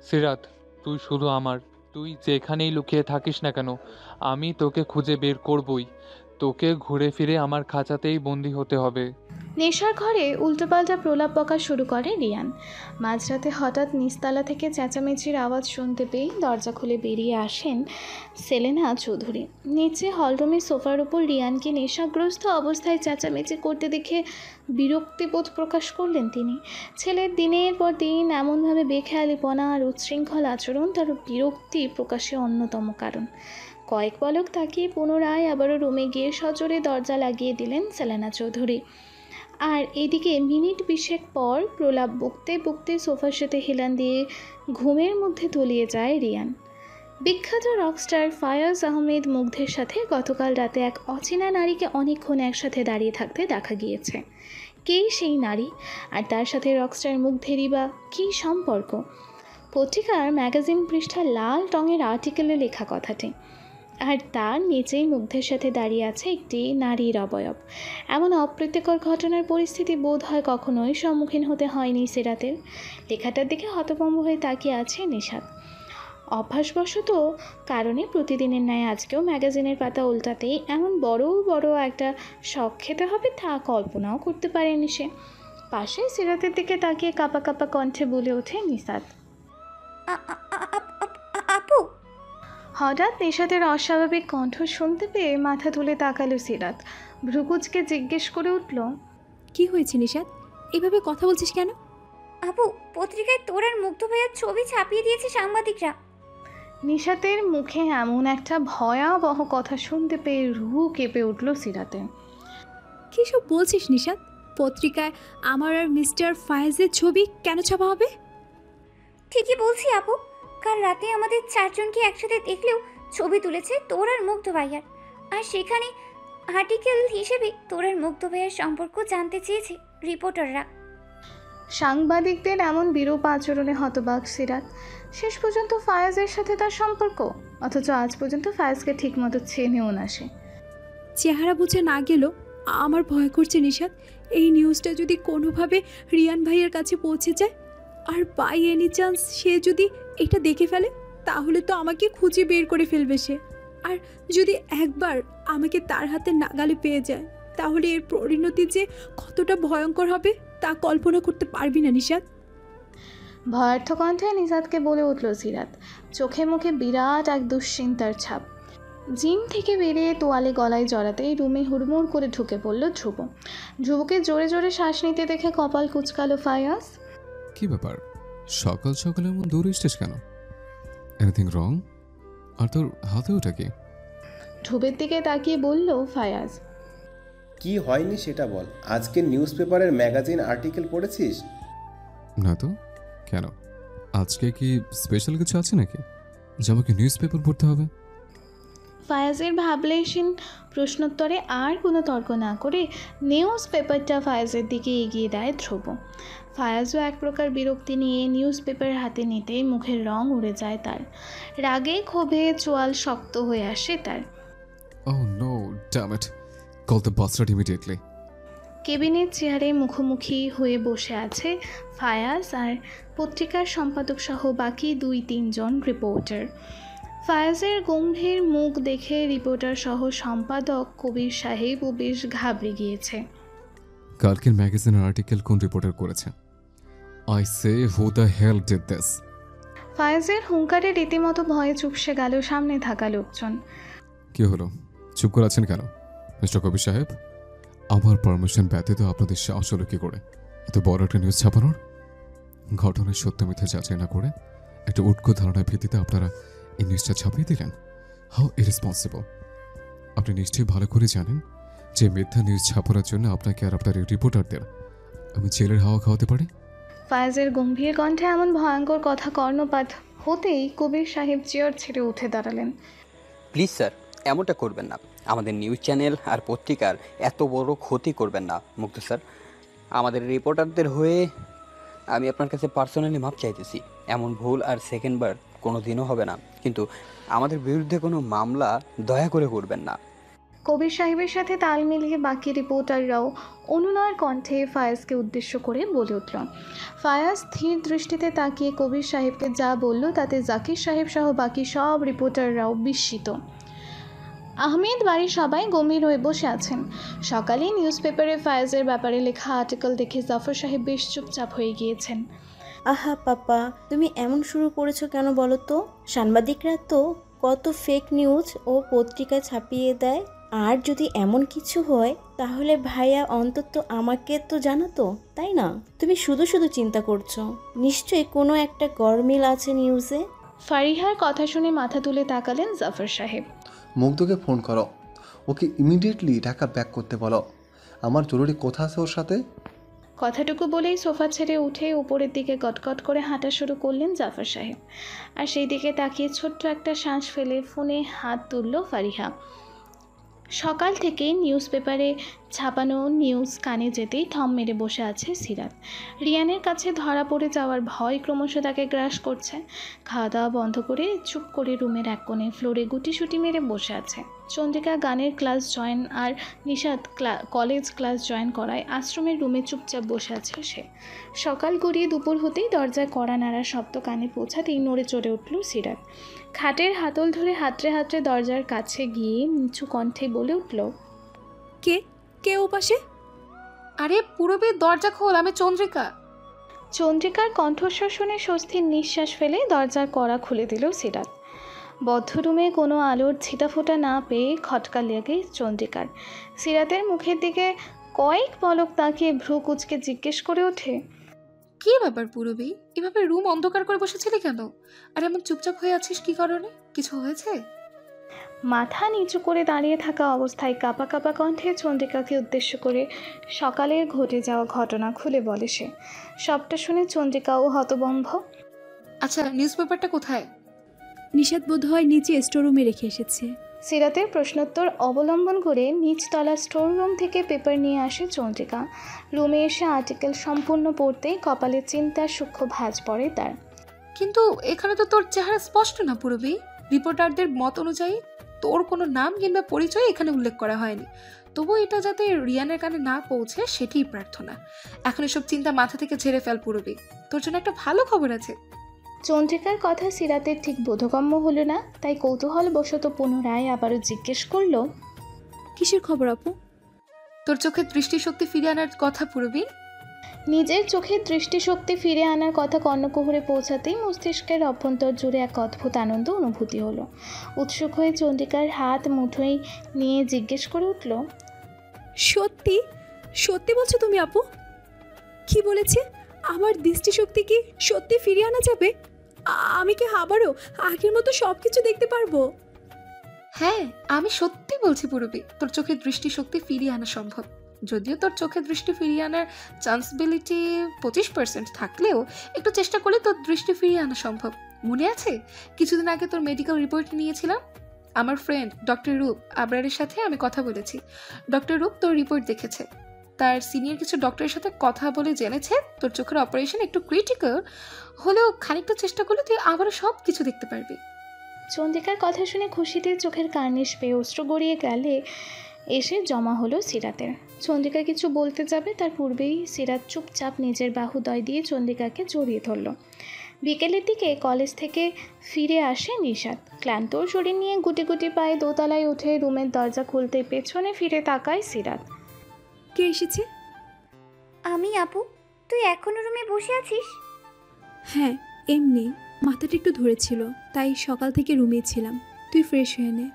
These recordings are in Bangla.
সিরাত, তুই শুধু আমার। তুই যেখানেই লুকিয়ে থাকিস না কেন, আমি তোকে খুঁজে বের করবই। তোকে ঘুরে ফিরে আমার খাঁচাতেই বন্দি হতে হবে। নেশার ঘরে উল্টোপাল্টা প্রলাপ বকা শুরু করে রিয়ান। মাঝরাতে হঠাৎ নিচতলা থেকে চেঁচামেচির আওয়াজ শুনতে পেয়ে দরজা খুলে বেরিয়ে আসেন সেলেনা চৌধুরী। নিচে হলরুমে সোফার উপর রিয়ানকে নেশাগ্রস্ত অবস্থায় চেঁচামেচি করতে দেখে বিরক্তিবোধ প্রকাশ করলেন তিনি। ছেলের দিনের পর দিন এমনভাবে বেখেয়ালিপনা আর উচ্ছৃঙ্খল আচরণ তার বিরক্তি প্রকাশে অন্যতম কারণ। কয়েক পলক তাকিয়ে পুনরায় আবারও রুমে গিয়ে সজোরে দরজা লাগিয়ে দিলেন সেলেনা চৌধুরী। আর এদিকে মিনিট 20 পর প্রলাপ বকতে বকতে সোফার সাথে হেলান দিয়ে ঘুমের মধ্যে তলিয়ে যায় রিয়ান। বিখ্যাত রকস্টার ফায়াজ আহমেদ মুগ্ধের সাথে গতকাল রাতে এক অচেনা নারীকে অনেকক্ষণ একসাথে দাঁড়িয়ে থাকতে দেখা গিয়েছে। কে সেই নারী, আর তার সাথে রকস্টার মুগ্ধেরই বা কী সম্পর্ক? পত্রিকার ম্যাগাজিন পৃষ্ঠা লাল রঙের আর্টিকেলে লেখা কথাটি। আর তার নিচেই মুগ্ধের সাথে দাঁড়িয়ে আছে একটি নারীর অবয়ব। এমন অপ্রীতিকর ঘটনার পরিস্থিতি বোধ হয় কখনোই সম্মুখীন হতে হয়নি সিরাতের। লেখাটার দিকে হতভম্ব হয়ে তাকিয়ে আছে নিশাত। অভ্যাসবশত কারণে প্রতিদিনের ন্যায় আজকেও ম্যাগাজিনের পাতা উল্টাতেই এমন বড় বড় একটা শখ খেতে হবে তা কল্পনাও করতে পারেনি সে। পাশে সিরাতের দিকে তাকিয়ে কাঁপা কাঁপা কণ্ঠে বলে ওঠে নিশাত। আপু। হঠাৎ নিশাতের অস্বাভাবিক কণ্ঠ শুনতে পেয়ে মাথা তুলে তাকালো সিরাত। ভ্রুকুচকে জিজ্ঞেস করে উঠল, কি হয়েছে নিশাত? এভাবে কথা বলছিস কেন? আপু, পত্রিকায় তোর আর মুগ্ধ ভাইয়ার ছবি ছাপিয়ে দিয়েছে সাংবাদিকরা। নিশাতের মুখে এমন একটা ভয়াবহ কথা শুনতে পেয়ে রুহু কেঁপে উঠল সিরাতে। কী সব বলছিস নিশাত? পত্রিকায় আমার আর মিস্টার ফায়েজের ছবি কেন ছাপা হবে? ঠিকই বলছি আপু, কাল রাতে আমাদের চারজনকে একসাথে দেখলেও ছবি তুলেছে তোর আর মুগ্ধ ভাইয়ার। আর সেখানে আর্টিকেল হিসেবে তোর আর মুগ্ধ ভাইয়ার সম্পর্ক জানতে চেয়েছে রিপোর্টাররা। সাংবাদিকদের এমন বিরূপ আচরণে হতবাক সিরাত। শেষ পর্যন্ত ফায়াজের সাথে তার সম্পর্ক, অথচ আজ পর্যন্ত ফায়াজকে ঠিকমতো চেনেও না সে। চেহারা বুঝে না গেলেও আমার ভয় করছে নিশাত, এই নিউজটা যদি কোনোভাবে রিয়ান ভাইয়ের কাছে পৌঁছে যায়, আর বাই এনি চান্স সে যদি এটা দেখে ফেলে, তাহলে তো আমাকে খুঁজে বের করে ফেলবে সে। আর যদি একবার আমাকে তার হাতে নাগালে পেয়ে যায়, তাহলে এর পরিণতি যে কতটা ভয়ঙ্কর হবে তা কল্পনা করতে পারবি না নিশাত। ভয়ার্থ কণ্ঠে নিশাতকে বলে উঠল সিরাত, চোখে মুখে বিরাট এক দুশ্চিন্তার ছাপ। জিম থেকে বেরিয়ে তোয়ালে গলায় জড়াতেই রুমে হুড়মুড় করে ঢুকে পড়ল ধ্রুব। ধ্রুবকে জোরে জোরে শ্বাস নিতে দেখে কপাল কুচকালো ফায়াজ। কি ব্যাপার, সকাল সকাল এমন দৌড়ে এসছিস কেন? Anything wrong? আর তোর হাতে ওটা কি? ধ্রুবের দিকে তাকিয়ে বলল ফায়াজ। কি হয়নি সেটা বল। আজকে নিউজ পেপারের ম্যাগাজিন আর্টিকেল পড়েছিস? না তো, কেন? আজকে কি স্পেশাল কিছু আছে নাকি যে আমাকে নিউজ পেপার পড়তে হবে? ফায়াজের ভাবলেশীন প্রশ্নোত্তরে আর কোনো তর্ক না করে নিউজ পেপারটা ফায়াজের দিকে এগিয়ে দেয় ধ্রুব। ফায়াজও এক প্রকার বিরক্তি নিয়ে নিউজ পেপার হাতে নিতেই মুখের রং উড়ে যায় তার। রাগে ক্ষোভে চোয়াল শক্ত হয়ে আসে তার। Oh no, damn it. Call the bastard immediately. কেবিনের চেয়ারে মুখোমুখি হয়ে বসে আছে ফায়াজ আর পত্রিকার সম্পাদক সহ বাকি 2-3 জন রিপোর্টার। ফায়াজের গম্ভীর মুখ দেখে রিপোর্টার সহ সম্পাদক কবির সাহেবও বেশ ঘাবড়ে গিয়েছে। কালকের ম্যাগাজিনের আর্টিকেল কোন রিপোর্টার করেছে? I say, who the hell did this? ফায়াজের হুঙ্কারে রীতিমতো ভয়ে চুপসে গেল সামনে থাকা লোকজন। কি হলো, চুপ করে আছেন কেন মিস্টার কবির সাহেব? আমার পারমিশন ব্যতীত আপনাদের সাহস হলো কি করে এত বড় একটা নিউজ ছাপানোর? ঘটনার সত্য মিথ্যা যাচাই না করে একটা উটকো ধারণার ভিত্তিতে আপনারা এই নিউজটা ছাপিয়ে দিলেন। How irresponsible! আপনি নিশ্চয়ই ভালো করে জানেন যে মিথ্যা নিউজ ছাপানোর জন্য আপনাকে আর আপনার রিপোর্টারদের আমি জেলের হাওয়া খাওয়াতে পারি। ফায়াজের গম্ভীর কণ্ঠে এমন ভয়ঙ্কর কথা কর্ণপাত হতেই কবির সাহেব চেয়ার ছেড়ে উঠে দাঁড়ালেন। প্লিজ স্যার, এমনটা করবেন না। আমাদের নিউজ চ্যানেল আর পত্রিকার এত বড় ক্ষতি করবেন না মুগ্ধ স্যার। আমাদের রিপোর্টারদের হয়ে আমি আপনার কাছে পার্সোনালি মাপ চাইতেছি। এমন ভুল আর সেকেন্ডবার কোনো দিনও হবে না, কিন্তু আমাদের বিরুদ্ধে কোনো মামলা দয়া করে করবেন না। কবির সাহেবের সাথে তাল মিলিয়ে বাকি রিপোর্টাররাও অনুনয়ের কণ্ঠে ফায়াজকে উদ্দেশ্য করে বলে উঠল। ফায়াজ স্থির দৃষ্টিতে তাকিয়ে কবির সাহেবকে যা বলল তাতে জাকির সাহেব সহ বাকি সব রিপোর্টাররাও বিস্মিত। আহমেদ বাড়ির সবাই গম্ভীর হয়ে বসে আছেন। সকালে নিউজ পেপারে ফায়াজের ব্যাপারে লেখা আর্টিকেল দেখে জাফর সাহেব বেশ চুপচাপ হয়ে গিয়েছেন। আহা পাপা, তুমি এমন শুরু করেছো কেন বলো তো? সাংবাদিকরা তো কত ফেক নিউজ ও পত্রিকায় ছাপিয়ে দেয়। আর যদি এমন কিছু হয় তাহলে ভাইয়া অন্তত আমাকে তো জানাতো, তাই না? তুমি শুধু শুধু চিন্তা করছো। নিশ্চয়ই কোনো একটা গরমিল আছে নিউজে। ফারিহার কথা শুনে মাথা তুলে তাকালেন জাফর সাহেব। মুগ্ধকে ফোন করো, ওকে ইমিডিয়েটলি ঢাকা ব্যাক করতে বলো। আমার জরুরি কথা আছে ওর সাথে। কথাটুকু বলেই সোফা ছেড়ে উঠে উপরের দিকে গটগট করে হাঁটা শুরু করলেন জাফর সাহেব। আর সেই দিকে তাকিয়ে ছোট্ট একটা শ্বাস ফেলে ফোনে হাত তুলল ফারিহা। সকাল থেকে নিউজ পেপারে ছাপানো নিউজ কানে যেতেই থম মেরে বসে আছে সিরাত। রিয়ানের কাছে ধরা পড়ে যাওয়ার ভয় ক্রমশ তাকে গ্রাস করছে। খাওয়া দাওয়া বন্ধ করে চুপ করে রুমের এক কোণে ফ্লোরে গুটিসুটি মেরে বসে আছে। চন্দ্রিকা গানের ক্লাস জয়েন আর নিশাদ কলেজ ক্লাস জয়েন করায় আশ্রমের রুমে চুপচাপ বসে আছে সে। সকাল গড়িয়ে দুপুর হতেই দরজায় কড়া নাড়ার শব্দ কানে পৌঁছাতেই নড়ে চড়ে উঠল সিরাত। খাটের হাতল ধরে হাতড়ে হাতড়ে দরজার কাছে গিয়ে নিচু কণ্ঠে বলে উঠল, কে কে ও পাশে? আরে পূরবী, দরজা খোল, আমি চন্দ্রিকা। চন্দ্রিকার কণ্ঠস্বর শুনে স্বস্তির নিঃশ্বাস ফেলে দরজার কড়া খুলে দিল সিরাত। বদ্ধ রুমে কোনো আলোর ছিটাফোঁটা না পেয়ে খটকা লেগে চন্দ্রিকার। সিরাতের মুখের দিকে কয়েক পলক তাকিয়ে ভ্রু কুচকে জিজ্ঞেস করে ওঠে, কি ব্যাপার পূরবী, এভাবে রুম অন্ধকার করে বসেছিলি কেন? আর এমন চুপচাপ হয়ে আছিস কি কারণে? কিছু হয়েছে? মাথা নিচু করে দাঁড়িয়ে থাকা অবস্থায় কাঁপা কাঁপা কণ্ঠে চন্দ্রিকাকে উদ্দেশ্য করে সকালের ঘটে যাওয়া ঘটনা খুলে বলে সে। সবটা শুনে চন্দ্রিকাও হতভম্ব। আচ্ছা, নিউজ পেপারটা কোথায়? নিশাদ বোধ হয় নিচে স্টোররুমে রেখে এসেছে। সিরাতের প্রশ্নোত্তর অবলম্বন করে নিচতলা স্টোর রুম থেকে পেপার নিয়ে আসে চন্দ্রিকা। রুমে এসে আর্টিকেল সম্পূর্ণ পড়তেই কপালে চিন্তার সূক্ষ্ম ভাঁজ পড়ে তার। কিন্তু এখানে তো তোর চেহারা স্পষ্ট না পূরবী। রিপোর্টারদের মত অনুযায়ী তোর কোনো নাম কিংবা পরিচয় এখানে উল্লেখ করা হয়নি। তবু এটা যাতে রিয়ানের কানে না পৌঁছে সেটাই প্রার্থনা। এখন এসব চিন্তা মাথা থেকে ঝেড়ে ফেল পূরবী। তোর জন্য একটা ভালো খবর আছে। চন্দ্রিকার কথা সিরাতের ঠিক বোধগম্য হলো না, তাই কৌতূহলবশত পুনরায় আবারও জিজ্ঞেস করল, কিসের খবর আপু? তোর চোখের দৃষ্টিশক্তি ফিরে আনার কথা পূরবী। নিজের চোখের দৃষ্টিশক্তি ফিরে আনার কথা কর্ণকুহরে পৌঁছাতেই মস্তিষ্কের অভ্যন্তর জুড়ে এক অদ্ভুত আনন্দ অনুভূতি হলো। উৎসুক হয়ে চন্দ্রিকার হাত মুঠোয় নিয়ে জিজ্ঞেস করে উঠল, সত্যি সত্যি বলছো তুমি আপু? কি বলেছে? আমার দৃষ্টিশক্তি কি সত্যি ফিরিয়ে আনা যাবে? আমি কি আবারও আগের মতো সব কিছু দেখতে পারবো? হ্যাঁ, আমি সত্যি বলছি পূরবী, তোর চোখের দৃষ্টিশক্তি ফিরিয়ে আনা সম্ভব। যদিও তোর চোখের দৃষ্টি ফিরিয়ে আনার চান্সবিলিটি 25% থাকলেও একটু চেষ্টা করলে তোর দৃষ্টি ফিরিয়ে আনা সম্ভব। মনে আছে কিছুদিন আগে তোর মেডিকেল রিপোর্ট নিয়েছিলাম? আমার ফ্রেন্ড ডক্টর রূপ আবরারের সাথে আমি কথা বলেছি। ডক্টর রূপ তোর রিপোর্ট দেখেছে। তার সিনিয়র কিছু ডক্টরের সাথে কথা বলে জেনেছে তোর চোখের অপারেশন একটু ক্রিটিক্যাল হলেও খানিকটা চেষ্টা করলে তুই আবারও সব কিছু দেখতে পারবি। চন্দ্রিকার কথা শুনে খুশিতে চোখের কার্নিশ পেয়ে অশ্রু গড়িয়ে গেলে এসে জমা হলো সিরাতের। চন্দ্রিকা কিছু বলতে যাবে তার পূর্বেই সিরাত চুপচাপ নিজের বাহুদয় দিয়ে চন্দ্রিকাকে জড়িয়ে ধরল। বিকেলের দিকে কলেজ থেকে ফিরে আসে নিশাদ। ক্লান্ত শরীর নিয়ে গুটি গুটি পায়ে দোতলায় উঠে রুমের দরজা খুলতে পেছনে ফিরে তাকায় সিরাত। কে এসেছে? আমি আপু। তুই এখনো রুমে বসে আছিস? হ্যাঁ, এমনি মাথাটা একটু ধরেছিল, তাই সকাল থেকে রুমেই ছিলাম। তুই ফ্রেশ হয়ে নে।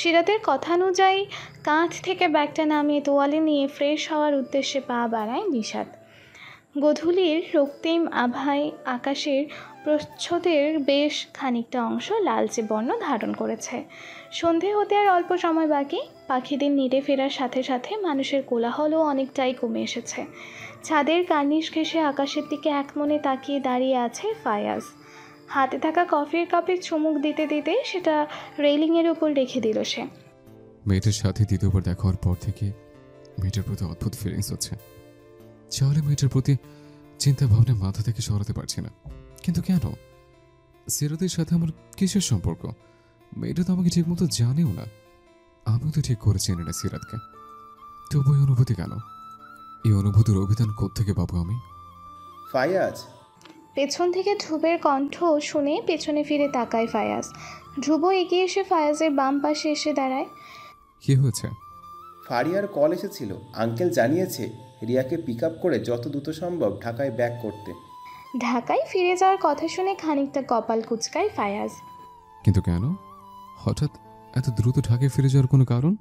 সিরাতের কথানুযায়ী কাঁধ থেকে ব্যাগটা নামিয়ে তোয়ালে নিয়ে ফ্রেশ হওয়ার উদ্দেশ্যে পা বাড়ায় নিশাদ। গধূলির রক্তিম আভায় আকাশের প্রচ্ছদের বেশ খানিকটা অংশ লালচে বর্ণ ধারণ করেছে। সন্ধে হতে আর অল্প সময় বাকি। পাখিদের নিড়ে ফেরার সাথে সাথে মানুষের কোলাহলও অনেকটাই কমে এসেছে। ছাদের কার্নিশ ঘেঁষে আকাশের দিকে একমনে তাকিয়ে দাঁড়িয়ে আছে ফায়াজ। হাতে থাকা কফির কাপে চুমুক দিতে দিতে সেটা রেলিংয়ের উপর রেখে দিল সে। মেয়েটার সাথে দ্বিতীয়বার দেখা হওয়ার পর থেকে মেয়েটার প্রতি অদ্ভুত ফিলিংস হচ্ছে। চাইলে মেয়েটার প্রতি চিন্তা ভাবনা মাথা থেকে সরাতে পারছি না, কিন্তু কেন? সিরাতের সাথে আমার কিসের সম্পর্ক? মেয়েটা তো আমাকে ঠিক মতো জানেও না। আমি তো ঠিক করে চিনি না সিরাতকে, তবু এই অনুভূতি কেন? এই অনুভূতির অভিধান কোত্থেকে পাবো আমি? ফায়াজ, পেছন থেকে ধ্রুবের কণ্ঠ শুনে পেছনে ফিরে তাকায় ফায়াজ। ধ্রুব এগিয়ে এসে ফায়াজের বাম পাশে এসে দাঁড়ায়। কি হয়েছে? ফারিয়ার কল এসেছিল। আঙ্কেল জানিয়েছে রিয়াকে পিক আপ করে যত দ্রুত সম্ভব ঢাকায় ব্যাক করতে। ঢাকায় ফিরে যাওয়ার কথা শুনে খানিকটা কপাল কুঁচকায় ফায়াজ। কিন্তু কেন হঠাৎ এত দ্রুত ঢাকায় ফিরে যাওয়ার কোনো কারণ?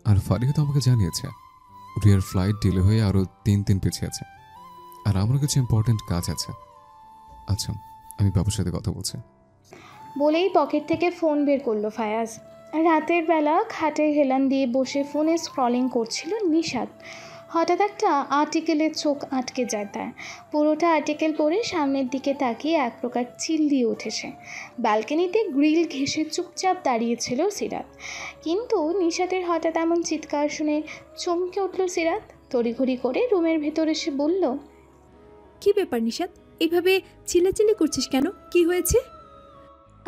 আর ফারিয়া তো আমাকে জানিয়েছে রিয়ার ফ্লাইট ডিলে হয়ে আরও 3 দিন পিছিয়ে আছে, আর আমার কিছু ইম্পর্ট্যান্ট কাজ আছে। আচ্ছা, আমি বাবুর সাথে কথা বলছি। বলেই পকেট থেকে ফোন বের করলো ফায়াজ। রাতের বেলা খাটে হেলান দিয়ে বসে ফোনে স্ক্রলিং করছিল নিশাত। হঠাৎ একটা আর্টিকেলের চোখ আটকে যায় তার। পুরোটা আর্টিকেল পড়ে সামনের দিকে তাকিয়ে এক প্রকার চিল দিয়ে উঠেছে। ব্যালকনিতে গ্রিল ঘেঁষে চুপচাপ দাঁড়িয়েছিল সিরাত। কিন্তু নিশাতের হঠাৎ এমন চিৎকার শুনে চমকে উঠল সিরাত। তড়িঘড়ি করে রুমের ভেতর এসে বলল, কি ব্যাপার নিশাত, এভাবে চিল্লাচিল্লি করছিস কেন? কি হয়েছে?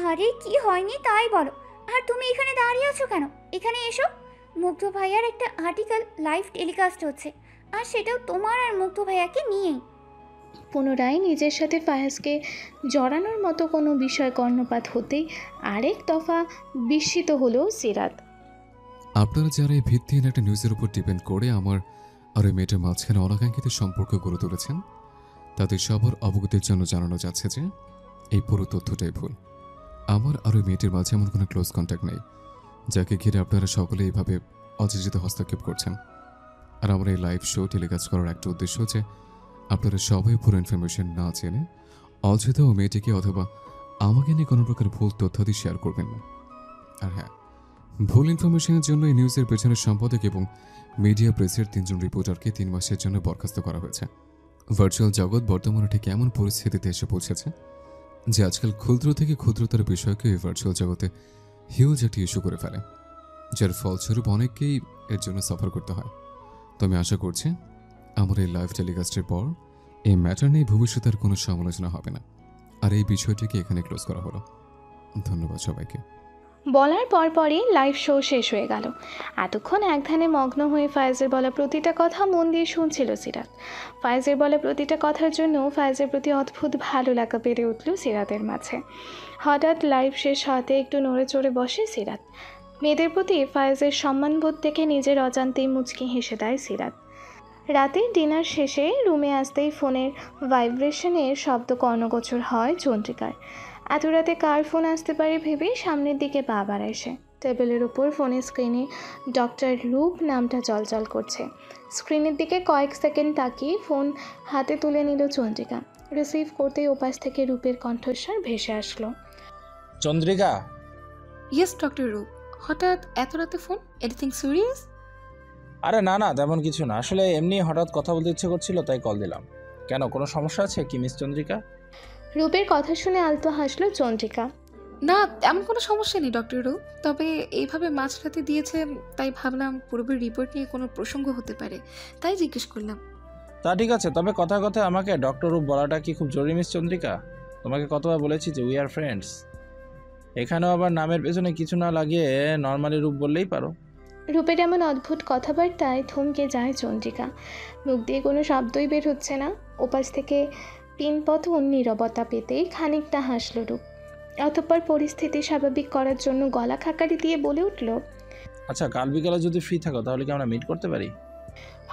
আরে কি হয়নি তাই বলো। আর তুমি এখানে দাঁড়িয়ে আছো কেন? এখানে এসো। মুগ্ধ ভাইয়ার একটা আর্টিকেল লাইভ টেলিকাস্ট হচ্ছে, আর সেটাও তোমার আর মুগ্ধ ভাইয়াকে নিয়েই। পুনরায় নিজের সাথে ফায়াজকে জড়ানোর মতো কোনো বিষয় কর্ণপাত হতেই আরেক দফা বিস্মিত হলো সিরাত। আপনারা যারা এই ভিত্তিহীন একটা নিউজের উপর ডিপেন্ড করে আমার আর ওই মেয়েটার মাঝখানে অনাকাঙ্ক্ষিত সম্পর্ক গড়ে তুলেছেন, তাদের সবার অবগতির জন্য জানানো যাচ্ছে যে এই পুরো তথ্যটাই ভুল। আমার আর ওই মেয়েটির মাঝে এমন কোনো ক্লোজ কন্ট্যাক্ট নেই, যাকে ঘিরে আপনারা সকলে এইভাবে অযাচিত হস্তক্ষেপ করছেন। আর আমার এই লাইভ শো টেলিকাস্ট করার একটা উদ্দেশ্য হচ্ছে আপনারা সবাই পুরো ইনফরমেশন না জেনে অযথা ও মেয়েটিকে অথবা আমাকে নিয়ে কোনো প্রকার ভুল তথ্যাদি শেয়ার করবেন না। আর হ্যাঁ, ভুল ইনফরমেশনের জন্য এই নিউজের পেছনের সম্পাদক এবং মিডিয়া প্রেসের 3 জন রিপোর্টারকে 3 মাসের জন্য বরখাস্ত করা হয়েছে। ভার্চুয়াল জগৎ বর্তমানে ঠিক এমন পরিস্থিতিতে এসে পৌঁছেছে যে আজকাল ক্ষুদ্র থেকে ক্ষুদ্রতর বিষয়কে এই ভার্চুয়াল জগতে হিউজ একটি ইস্যু করে ফেলে, যার ফলস্বরূপ অনেককেই এর জন্য সাফার করতে হয়। তো আমি আশা করছি আমার এই লাইভ টেলিকাস্টের পর এই ম্যাটার নিয়ে ভবিষ্যতে আর কোনো সমালোচনা হবে না, আর এই বিষয়টিকে এখানে ক্লোজ করা হলো। ধন্যবাদ সবাইকে। বলার পরপরই লাইভ শো শেষ হয়ে গেল। এতক্ষণ এক ধ্যানে মগ্ন হয়ে ফায়েজের বলা প্রতিটা কথা মন দিয়ে শুনছিল সিরাত। ফায়েজের বলা প্রতিটা কথার জন্য ফায়েজের প্রতি অদ্ভুত ভালো লাগা বেড়ে উঠল সিরাতের মাঝে। হঠাৎ লাইভ শেষ হতে একটু নড়ে চড়ে বসে সিরাত। মেয়েদের প্রতি ফায়েজের সম্মানবোধ থেকে নিজের অজান্তেই মুচকি হেসে দেয় সিরাত। রাতে ডিনার শেষে রুমে আসতেই ফোনের ভাইব্রেশনের শব্দ কর্ণগোচর হয় চন্দ্রিকার। এত রাতে কার ফোন আসতে পারে ভেবে সামনের দিকে পা বাড়ায় সে। টেবিলের ওপর ফোনের স্ক্রিনে ডক্টর রূপ নামটা জলজল করছে। স্ক্রিনের দিকে কয়েক সেকেন্ড তাকিয়ে ফোন হাতে তুলে নিল চন্দ্রিকা। রিসিভ করতেই ওপাশ থেকে রূপের কণ্ঠস্বর ভেসে আসলো, চন্দ্রিকা। ইয়েস ডক্টর রূপ। হঠাৎ এত রাতে ফোন? Anything serious? আরে না না, তেমন কিছু না, আসলে এমনি হঠাৎ কথা বলতে ইচ্ছে করছিল তাই কল দিলাম। কেন, কোনো সমস্যা আছে কি মিস চন্দ্রিকা? রূপের কথা শুনে আলতো হাসলো চন্দ্রিকা। না, তেমন কোনো সমস্যা নেই ডক্টর রূপ, তবে এইভাবে মাঝরাতে দিয়েছে তাই ভাবলাম পূর্বের রিপোর্ট নিয়ে কোনো প্রসঙ্গ হতে পারে, তাই জিজ্ঞেস করলাম। তা ঠিক আছে, তবে কথায় কথায় আমাকে ডক্টর রূপ বলাটা কি খুব জরুরি মিস চন্দ্রিকা? তোমাকে কতবার বলেছি যে উই আর ফ্রেন্ডস। এখানেও আবার নামের পেছনে কিছু না লাগিয়ে নর্মালি রূপ বললেই পারো। রূপের এমন অদ্ভুত কথাবার্তায় থমকে যায় চন্দ্রিকা। মুখ দিয়ে কোনো শব্দই বের হচ্ছে না। ওপাশ থেকে পিনপথ নীরবতা পেতেই খানিকটা হাসল রূপ। অতঃপর পরিস্থিতি স্বাভাবিক করার জন্য গলা খাকারি দিয়ে বলে উঠল, আচ্ছা, কাল বিকালে যদি ফ্রি থাকো তাহলে কি আমরা মিট করতে পারি?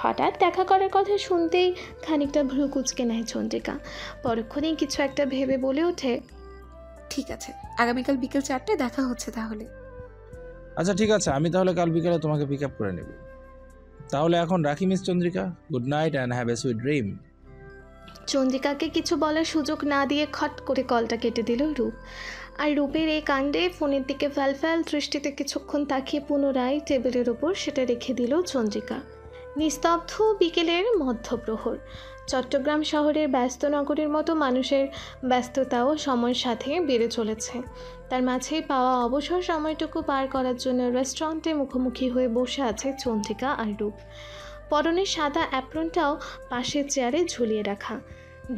হঠাৎ দেখা করার কথা শুনতেই খানিকটা ভ্রু কুঁচকে নেয় চন্দ্রিকা। পরক্ষণেই কিছু একটা ভেবে বলে ওঠে, ঠিক আছে, আগামীকাল বিকেল 4টায় দেখা হচ্ছে তাহলে। আচ্ছা ঠিক আছে, আমি তাহলে কাল বিকালে তোমাকে পিক আপ করে নেব। তাহলে এখন রাখি miss Chandrika. Good night and have a sweet dream. চন্দ্রিকাকে কিছু বলার সুযোগ না দিয়ে খট করে কলটা কেটে দিল রূপ। আর রূপের এই কাণ্ডে ফোনের দিকে ফ্যালফ্যাল দৃষ্টিতে কিছুক্ষণ তাকিয়ে পুনরায় টেবিলের ওপর সেটা রেখে দিল চন্দ্রিকা। নিস্তব্ধ বিকেলের মধ্যপ্রহর। চট্টগ্রাম শহরের ব্যস্ত নগরীর মতো মানুষের ব্যস্ততাও সময়ের সাথে বেড়ে চলেছে। তার মাঝেই পাওয়া অবসর সময়টুকু পার করার জন্য রেস্টুরেন্টে মুখোমুখি হয়ে বসে আছে চন্দ্রিকা আর রূপ। পরনের সাদা অ্যাপ্রনটাও পাশের চেয়ারে ঝুলিয়ে রাখা।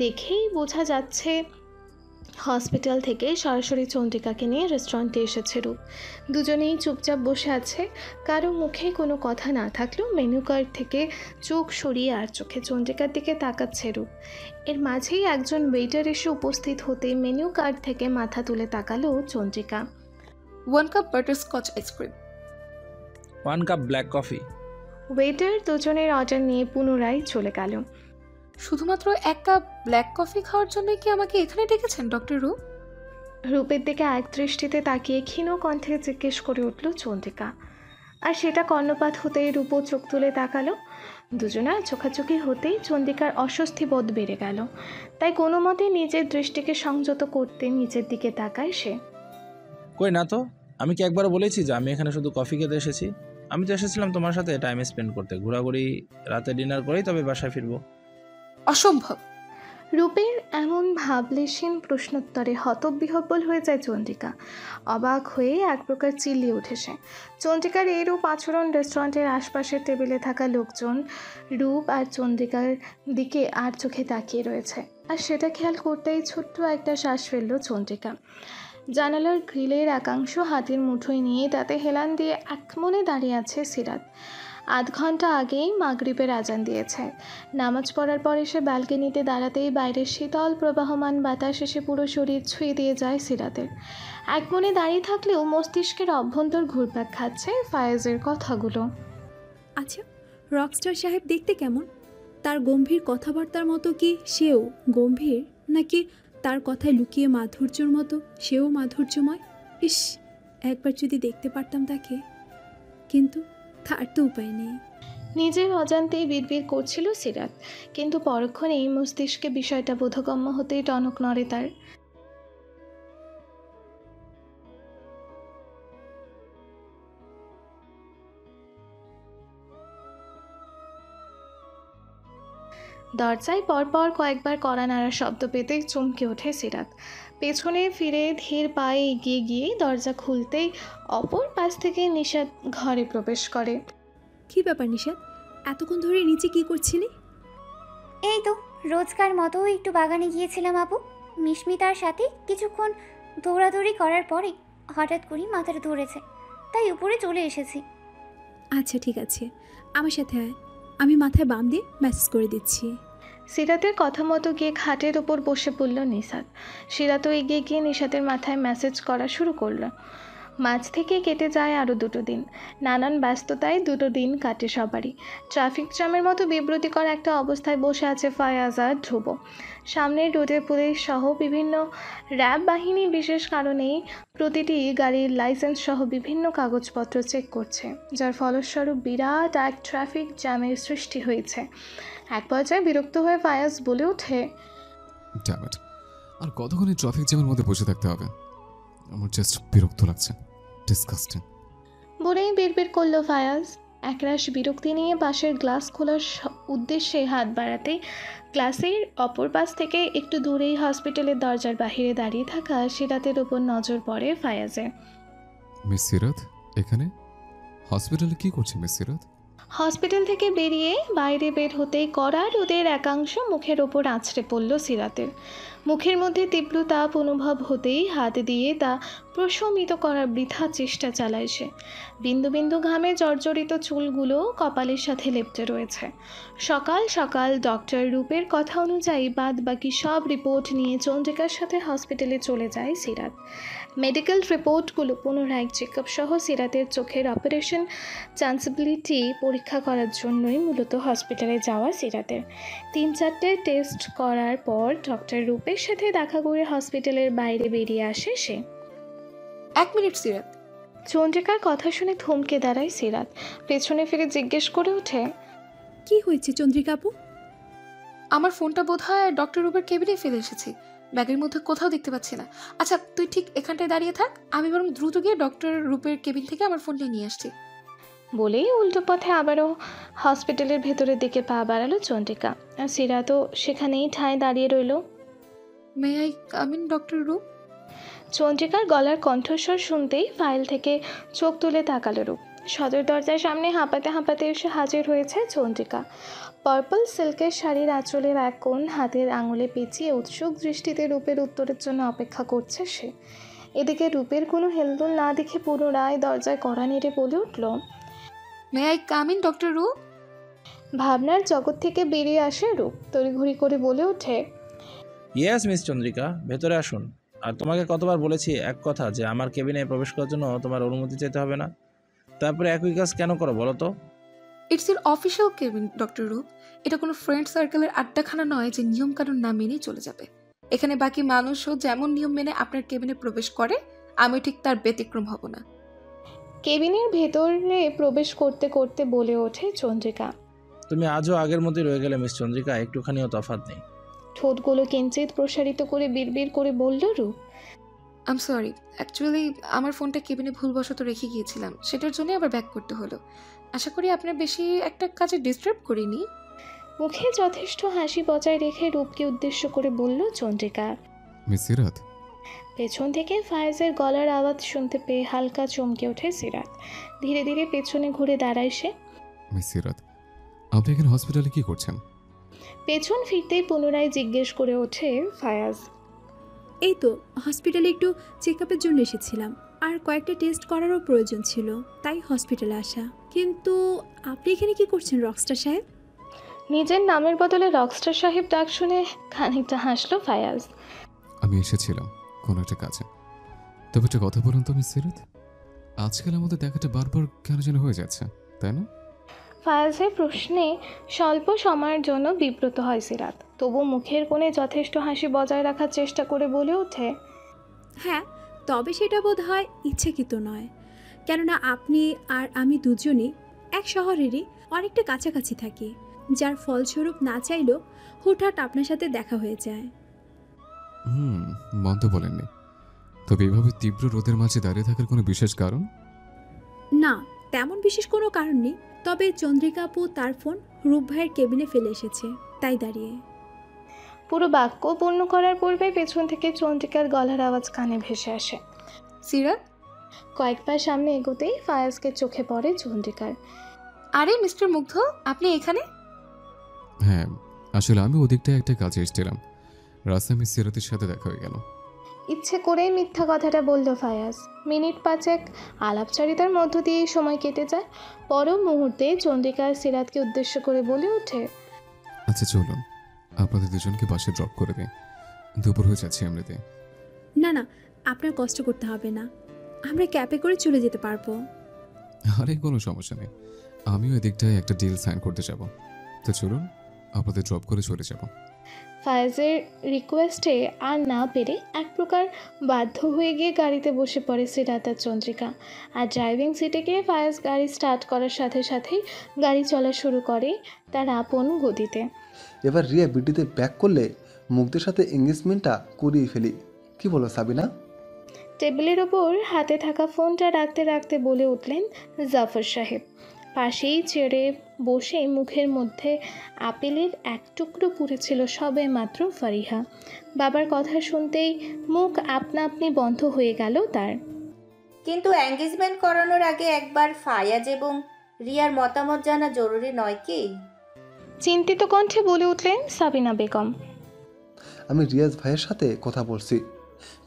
দেখেই বোঝা যাচ্ছে হসপিটাল থেকে সরাসরি চন্দ্রিকাকে নিয়ে রেস্টুরেন্টে এসেছে রূপ। দুজনেই চুপচাপ বসে আছে, কারো মুখে কোনো কথা না থাকলেও মেনু কার্ড থেকে চোখ সরিয়ে আর চোখে চন্দ্রিকার দিকে তাকাচ্ছে রূপ। এর মাঝেই একজন ওয়েটার এসে উপস্থিত হতে মেনু কার্ড থেকে মাথা তুলে তাকালো Chandrika. 1 cup butterscotch ice cream. 1 cup black coffee. Waiter দুজনের অর্ডার নিয়ে পুনরায় চলে গেল। শুধুমাত্র 1 কাপ ব্ল্যাক কফি খাওয়ার জন্য কি আমাকে এখানে ডেকেছেন ডক্টর রূপ? রূপের দিকে এক দৃষ্টিতে তাকিয়ে ক্ষীণ কণ্ঠে জিজ্ঞেস করে উঠল চন্দ্রিকা। আর সেটা কর্ণপাত হতেই রূপও চোখ তুলে তাকালো। দুজনার চোখাচোখি হতেই চন্দ্রিকার অস্বস্তি বোধ বেড়ে গেল। তাই কোনো মতে নিজের দৃষ্টিকে সংযত করতে নিচের দিকে তাকায় সে। কই না তো, আমি কি একবারও বলেছি যে আমি এখানে শুধু কফি খেতে এসেছি? আমি তো এসেছিলাম তোমার সাথে টাইম স্পেন্ড করতে, ঘোরাঘুরি, রাতে ডিনার করেই তবে বাসায় ফিরবো। অসম্ভব। রূপের এমন ভাবলেশীন প্রশ্নোত্তরে হতবিহ্বল হয়ে যায় চন্দ্রিকা। অবাক হয়ে এক প্রকার চিল্লিয়ে উঠেছে। চন্দ্রিকার এইরূপ আচরণ রেস্টুরেন্টের আশপাশের টেবিলে থাকা লোকজন রূপ আর চন্দ্রিকার দিকে আর চোখে তাকিয়ে রয়েছে। আর সেটা খেয়াল করতেই ছোট্ট একটা শ্বাস ফেলল চন্দ্রিকা। জানালার গ্রিলের একাংশ হাতের মুঠোয় নিয়ে তাতে হেলান দিয়ে একমনে দাঁড়িয়ে আছে সিরাত। আধ ঘন্টা আগেই মাগরিবের আজান দিয়েছে। নামাজ পড়ার পর এসে ব্যালকনিতে দাঁড়াতেই বাইরের শীতল প্রবাহমান বাতাস এসে পুরো শরীর ছুঁয়ে দিয়ে যায় সিরাতের। একমনে দাঁড়িয়ে থাকলেও মস্তিষ্কের অভ্যন্তর ঘুরপাক খাচ্ছে ফায়েজের কথাগুলো। আচ্ছা, রকস্টার সাহেব দেখতে কেমন? তার গম্ভীর কথাবার্তার মতো কি সেও গম্ভীর, নাকি তার কথায় লুকিয়ে মাধুর্যর মতো সেও মাধুর্যময়? ইস, একবার যদি দেখতে পারতাম তাকে, কিন্তু তার তো উপায় নেই। নিজের অজান্তেই বিড়বিড় করছিল সিরাত, কিন্তু পরক্ষণেই মস্তিষ্কে বিষয়টা বোধগম্য হতেই টনক নড়ে তার। দরজায় পরপর কয়েকবার কড়া নাড়ার শব্দ পেতে চমকে ওঠে সিরাত। পেছনে ফিরে ধীর পায়ে এগিয়ে গিয়ে দরজা খুলতেই অপর পাশ থেকে নিশাত ঘরে প্রবেশ করে। কি ব্যাপার নিশাত, এতক্ষণ ধরে নিচে কি করছিলি? এই তো রোজকার মতো একটু বাগানে গিয়েছিলাম আপু। মিশমিতার সাথে কিছুক্ষণ দৌড়াদৌড়ি করার পরে হঠাৎ করে মাথাটা ধরেছে, তাই উপরে চলে এসেছি। আচ্ছা ঠিক আছে, আমার সাথে আয়, আমি মাথায় বাম দিয়ে মেসেজ করে দিচ্ছি। সিরাতের কথা মতো গিয়ে খাটের ওপর বসে পড়ল নিশাত। সিরাতও এগিয়ে গিয়ে নিশাতের মাথায় মেসেজ করা শুরু করলো। মাঝ থেকে কেটে যায় আরও 2 দিন। নানান ব্যস্ততায় 2 দিন কাটে সবারই। ট্রাফিক জ্যামের মতো বিব্রতিকর একটা অবস্থায় বসে আছে ফায়াজ আর ধ্রুব। সামনের রোডে পুলিশ সহ বিভিন্ন র্যাব বাহিনী বিশেষ কারণেই প্রতিটি গাড়ির লাইসেন্স সহ বিভিন্ন কাগজপত্র চেক করছে, যার ফলস্বরূপ বিরাট এক ট্রাফিক জ্যামের সৃষ্টি হয়েছে। এক পর্যায়ে বিরক্ত হয়ে ফায়াজ বলে ওঠে, ড্যাম ইট, আর কতক্ষণ ট্রাফিক জ্যামের মধ্যে বসে থাকতে হবে? আমার জাস্ট বিরক্ত লাগছে, ডিসকাস্টিং। বলেই বিড়বিড় করলো ফায়াজ। একরাশ বিরক্তি নিয়ে পাশের গ্লাস খোলার উদ্দেশ্যে হাত বাড়াতেই গ্লাসের অপর পাশ থেকে একটু দূরেই হসপিটালের দরজার বাহিরে দাঁড়িয়ে থাকা সিরাতের উপর নজর পড়ে ফায়াজের। মিস সিরাত এখানে? হসপিটালে কি করছে মিস সিরাত? হসপিটাল থেকে বেরিয়ে বাইরে বের হতেই কড়া রোদের একাংশ মুখের ওপর আছড়ে পড়ল সিরাতের। মুখের মধ্যে তীব্র তাপ অনুভব হতেই হাত দিয়ে তা প্রশমিত করার বৃথা চেষ্টা চালায় সে। বিন্দু বিন্দু ঘামে জর্জরিত চুলগুলো কপালের সাথে লেপ্টে রয়েছে। সকাল সকাল ডক্টর রূপের কথা অনুযায়ী বাদ বাকি সব রিপোর্ট নিয়ে চন্দ্রিকার সাথে হসপিটালে চলে যায় সিরাত। মেডিকেল রিপোর্টগুলো পুনরায় চেকআপ সহ সিরাতের চোখের অপারেশন চান্সেবিলিটি পরীক্ষা করার জন্যই মূলত হসপিটালে যাওয়া সিরাতের। 3-4টে টেস্ট করার পর ডক্টর রূপের সাথে দেখা করে হসপিটালের বাইরে বেরিয়ে আসে সে। 1 মিনিট সিরাত। চন্দ্রিকার কথা শুনে থমকে দাঁড়ায় সিরাত। পেছনে ফিরে জিজ্ঞেস করে ওঠে, কি হয়েছে চন্দ্রিকা আপু? আমার ফোনটা বোধহয় ডক্টর রূপের কেবিনে ফেলে এসেছি, ব্যাগের মধ্যে কোথাও দেখতে পাচ্ছি না। আচ্ছা তুই ঠিক এখানটায় দাঁড়িয়ে থাক, আমি বরং দ্রুত গিয়ে ডক্টর রূপের কেবিন থেকে আমার ফোনটা নিয়ে আসছি। বলেই উল্টো পথে আবারও হসপিটালের ভেতরের দিকে পা বাড়ালো চন্দ্রিকা। আর সিরাতও সেখানেই ঠায় দাঁড়িয়ে রইল। May I come in doctor Roop? চন্দ্রিকার গলার কণ্ঠস্বর শুনতেই ফাইল থেকে চোখ তুলে তাকালো রূপ। সদর দরজার সামনে হাঁপাতে হাঁপাতে এসে হাজির হয়েছে চন্দ্রিকা। পার্পল সিল্কের শাড়ির আঁচলের এক কোণ হাতের আঙুলে পেঁচিয়ে উৎসুক দৃষ্টিতে রূপের উত্তরের জন্য অপেক্ষা করছে সে। এদিকে রূপের কোনো হেলদোল না দেখে পুনরায় দরজায় কড়া নেড়ে বলে উঠল, may I come in doctor Roop? ভাবনার জগৎ থেকে বেরিয়ে আসে রূপ, তড়িঘড়ি করে বলে ওঠে, ইয়েস মিস চন্দ্রিকা, ভেতরে আসুন। আর তোমাকে কতবার বলেছি এক কথা, যে আমার কেবিনে প্রবেশ করার জন্য তোমার অনুমতি চাইতে হবে না। তারপরে একই কাজ কেন করো বলো তো? It's your official cabin doctor রূপ। এটা কোনো ফ্রেন্ড সার্কেলের আড্ডাখানা নয় যে নিয়মকানুন না মেনেই চলে যাবে। এখানে বাকি মানুষও যেমন নিয়ম মেনে আপনার কেবিনে প্রবেশ করে, আমি ঠিক তার ব্যতিক্রম হব না। কেবিনের ভেতরে প্রবেশ করতে করতে বলে ওঠে চন্দ্রিকা। তুমি আজও আগের মতোই রয়ে গেলে মিস চন্দ্রিকা, একটুখানিও তফাৎ নেই। ঠোঁটগুলো কিঞ্চিত প্রসারিত করে বিড়বিড় করে বলল রূপ, আই এম সরি, অ্যাকচুয়ালি আমার ফোনটা কেবিনে ভুলবশত রেখে গিয়েছিলাম, সেটার জন্যই আবার ব্যাক করতে হলো। আশা করি আপনার বেশি একটা কাজে ডিস্টার্ব করিনি। মুখে যথেষ্ট হাসি বজায় রেখে রূপকে উদ্দেশ্য করে বলল চন্দ্রিকা। মিস সিরাত, পেছন থেকে ফায়েজের গলার আওয়াজ শুনতে পেয়ে হালকা চমকে ওঠে সিরাত। ধীরে ধীরে পেছনে ঘুরে দাঁড়ায় সে। মিস সিরাত, আপনি এখানে হসপিটালে কি করছেন? পেছন ফিরতেই পুনরায় জিজ্ঞেস করে ওঠে ফায়াজ। এই তো হসপিটালে একটু চেক আপের জন্য এসেছিলাম, আর কয়েকটা টেস্ট করারও প্রয়োজন ছিল, তাই হসপিটালে আসা। কিন্তু আপনি এখানে কি করছেন রকস্টার সাহেব? নিজের নামের বদলে রকস্টার সাহেব ডাক শুনে খানিকটা হাসলো ফায়াজ। আমি এসেছিলাম কোনো একটা কাজে। তবে একটা কথা বলুন তো মিস সিরাত, আজকাল আমাদের দেখাটা বারবার কেন যেন হয়ে যাচ্ছে, তাই না? ফায়াজের প্রশ্নে স্বল্প সময়ের জন্য বিব্রত হয় সিরাত, তবু মুখের কোণে যথেষ্ট হাসি বজায় রাখার চেষ্টা করে বলে ওঠে, হ্যাঁ, তবে সেটা বোধ হয় ইচ্ছাকৃত নয়, কেননা আপনি আর আমি দুজনই এক শহরেরই অনেকটা কাছাকাছি থাকি, যার ফলস্বরূপ না চাইলেও হুটহাট আপনার সাথে দেখা হয়ে যায়। মন্দ বলেননি। তবে এভাবে তীব্র রোদের মাঝে দাঁড়িয়ে থাকার কোনো বিশেষ কারণ? না, তেমন বিশেষ কোনো কারণ নেই, তবে চন্দ্রিকা আপু তার ফোন রূপ ভাইয়ের কেবিনে ফেলে এসেছে, তাই দাঁড়িয়ে। পুরো বাক্য পূর্ণ করার পূর্বে পেছন থেকে চন্দ্রিকার গলার আওয়াজ কানে ভেসে আসে। সিরাত, কয়েক পা সামনে এগোতেই ফায়াজকে চোখে পড়ে চন্দ্রিকার। আরে মিস্টার মুগ্ধ, আপনি এখানে? হ্যাঁ, আসলে আমি ওদিকটায় একটা কাজে এসেছিলাম, রাস্তায় মিস সিরাতের সাথে দেখা হয়ে গেল। ইচ্ছে করেই মিথ্যা কথাটা বলল ফায়াজ। মিনিট পাঁচেক আলাপচারিতার মধ্য দিয়েই সময় কেটে যায়। পর মুহূর্তে চন্দ্রিকা সিরাতকে উদ্দেশ্য করে বলে ওঠে, আচ্ছা চলুন, আপনাদের দুজনকে বাসে ড্রপ করে দিই, দুপুর হয়ে যাচ্ছে এমনিতে। না না, আপনার কষ্ট করতে হবে না, আমরা ক্যাবে করে চলে যেতে পারবো। আরে কোনো সমস্যা নেই, আমিও এদিকটায় একটা ডিল সাইন করতে যাব। তো চলুন, আপনাদের ড্রপ করে চলে যাব। ফায়াজের রিকোয়েস্টে আর না পেরে এক প্রকার বাধ্য হয়ে গিয়ে গাড়িতে বসে পড়ে সিরাত আর চন্দ্রিকা। আর ড্রাইভিং সিটে গিয়ে ফায়াজ গাড়ি স্টার্ট করার সাথে সাথেই গাড়ি চলা শুরু করে তার আপন গতিতে। এবার রিয়া বিডিতে ব্যাক করলে মুগ্ধের সাথে এঙ্গেজমেন্টটা করিয়ে ফেলি, কি বলো সাবিনা? টেবিলের ওপর হাতে থাকা ফোনটা রাখতে রাখতে বলে উঠলেন জাফর সাহেব। পাশেই চেয়ারে বসে মুখের মধ্যে আপেলের এক টুকরো পুড়েছিল সবে মাত্র ফারিহা। বাবার কথা শুনতেই মুখ আপনা আপনি বন্ধ হয়ে গেল তার। কিন্তু এঙ্গেজমেন্ট করানোর আগে একবার ফায়াজ এবং রিয়ার মতামত জানা জরুরি নয় কি? চিন্তিত কণ্ঠে বলে উঠলেন সাবিনা বেগম। আমি রিয়াজ ভাইয়ের সাথে কথা বলছি,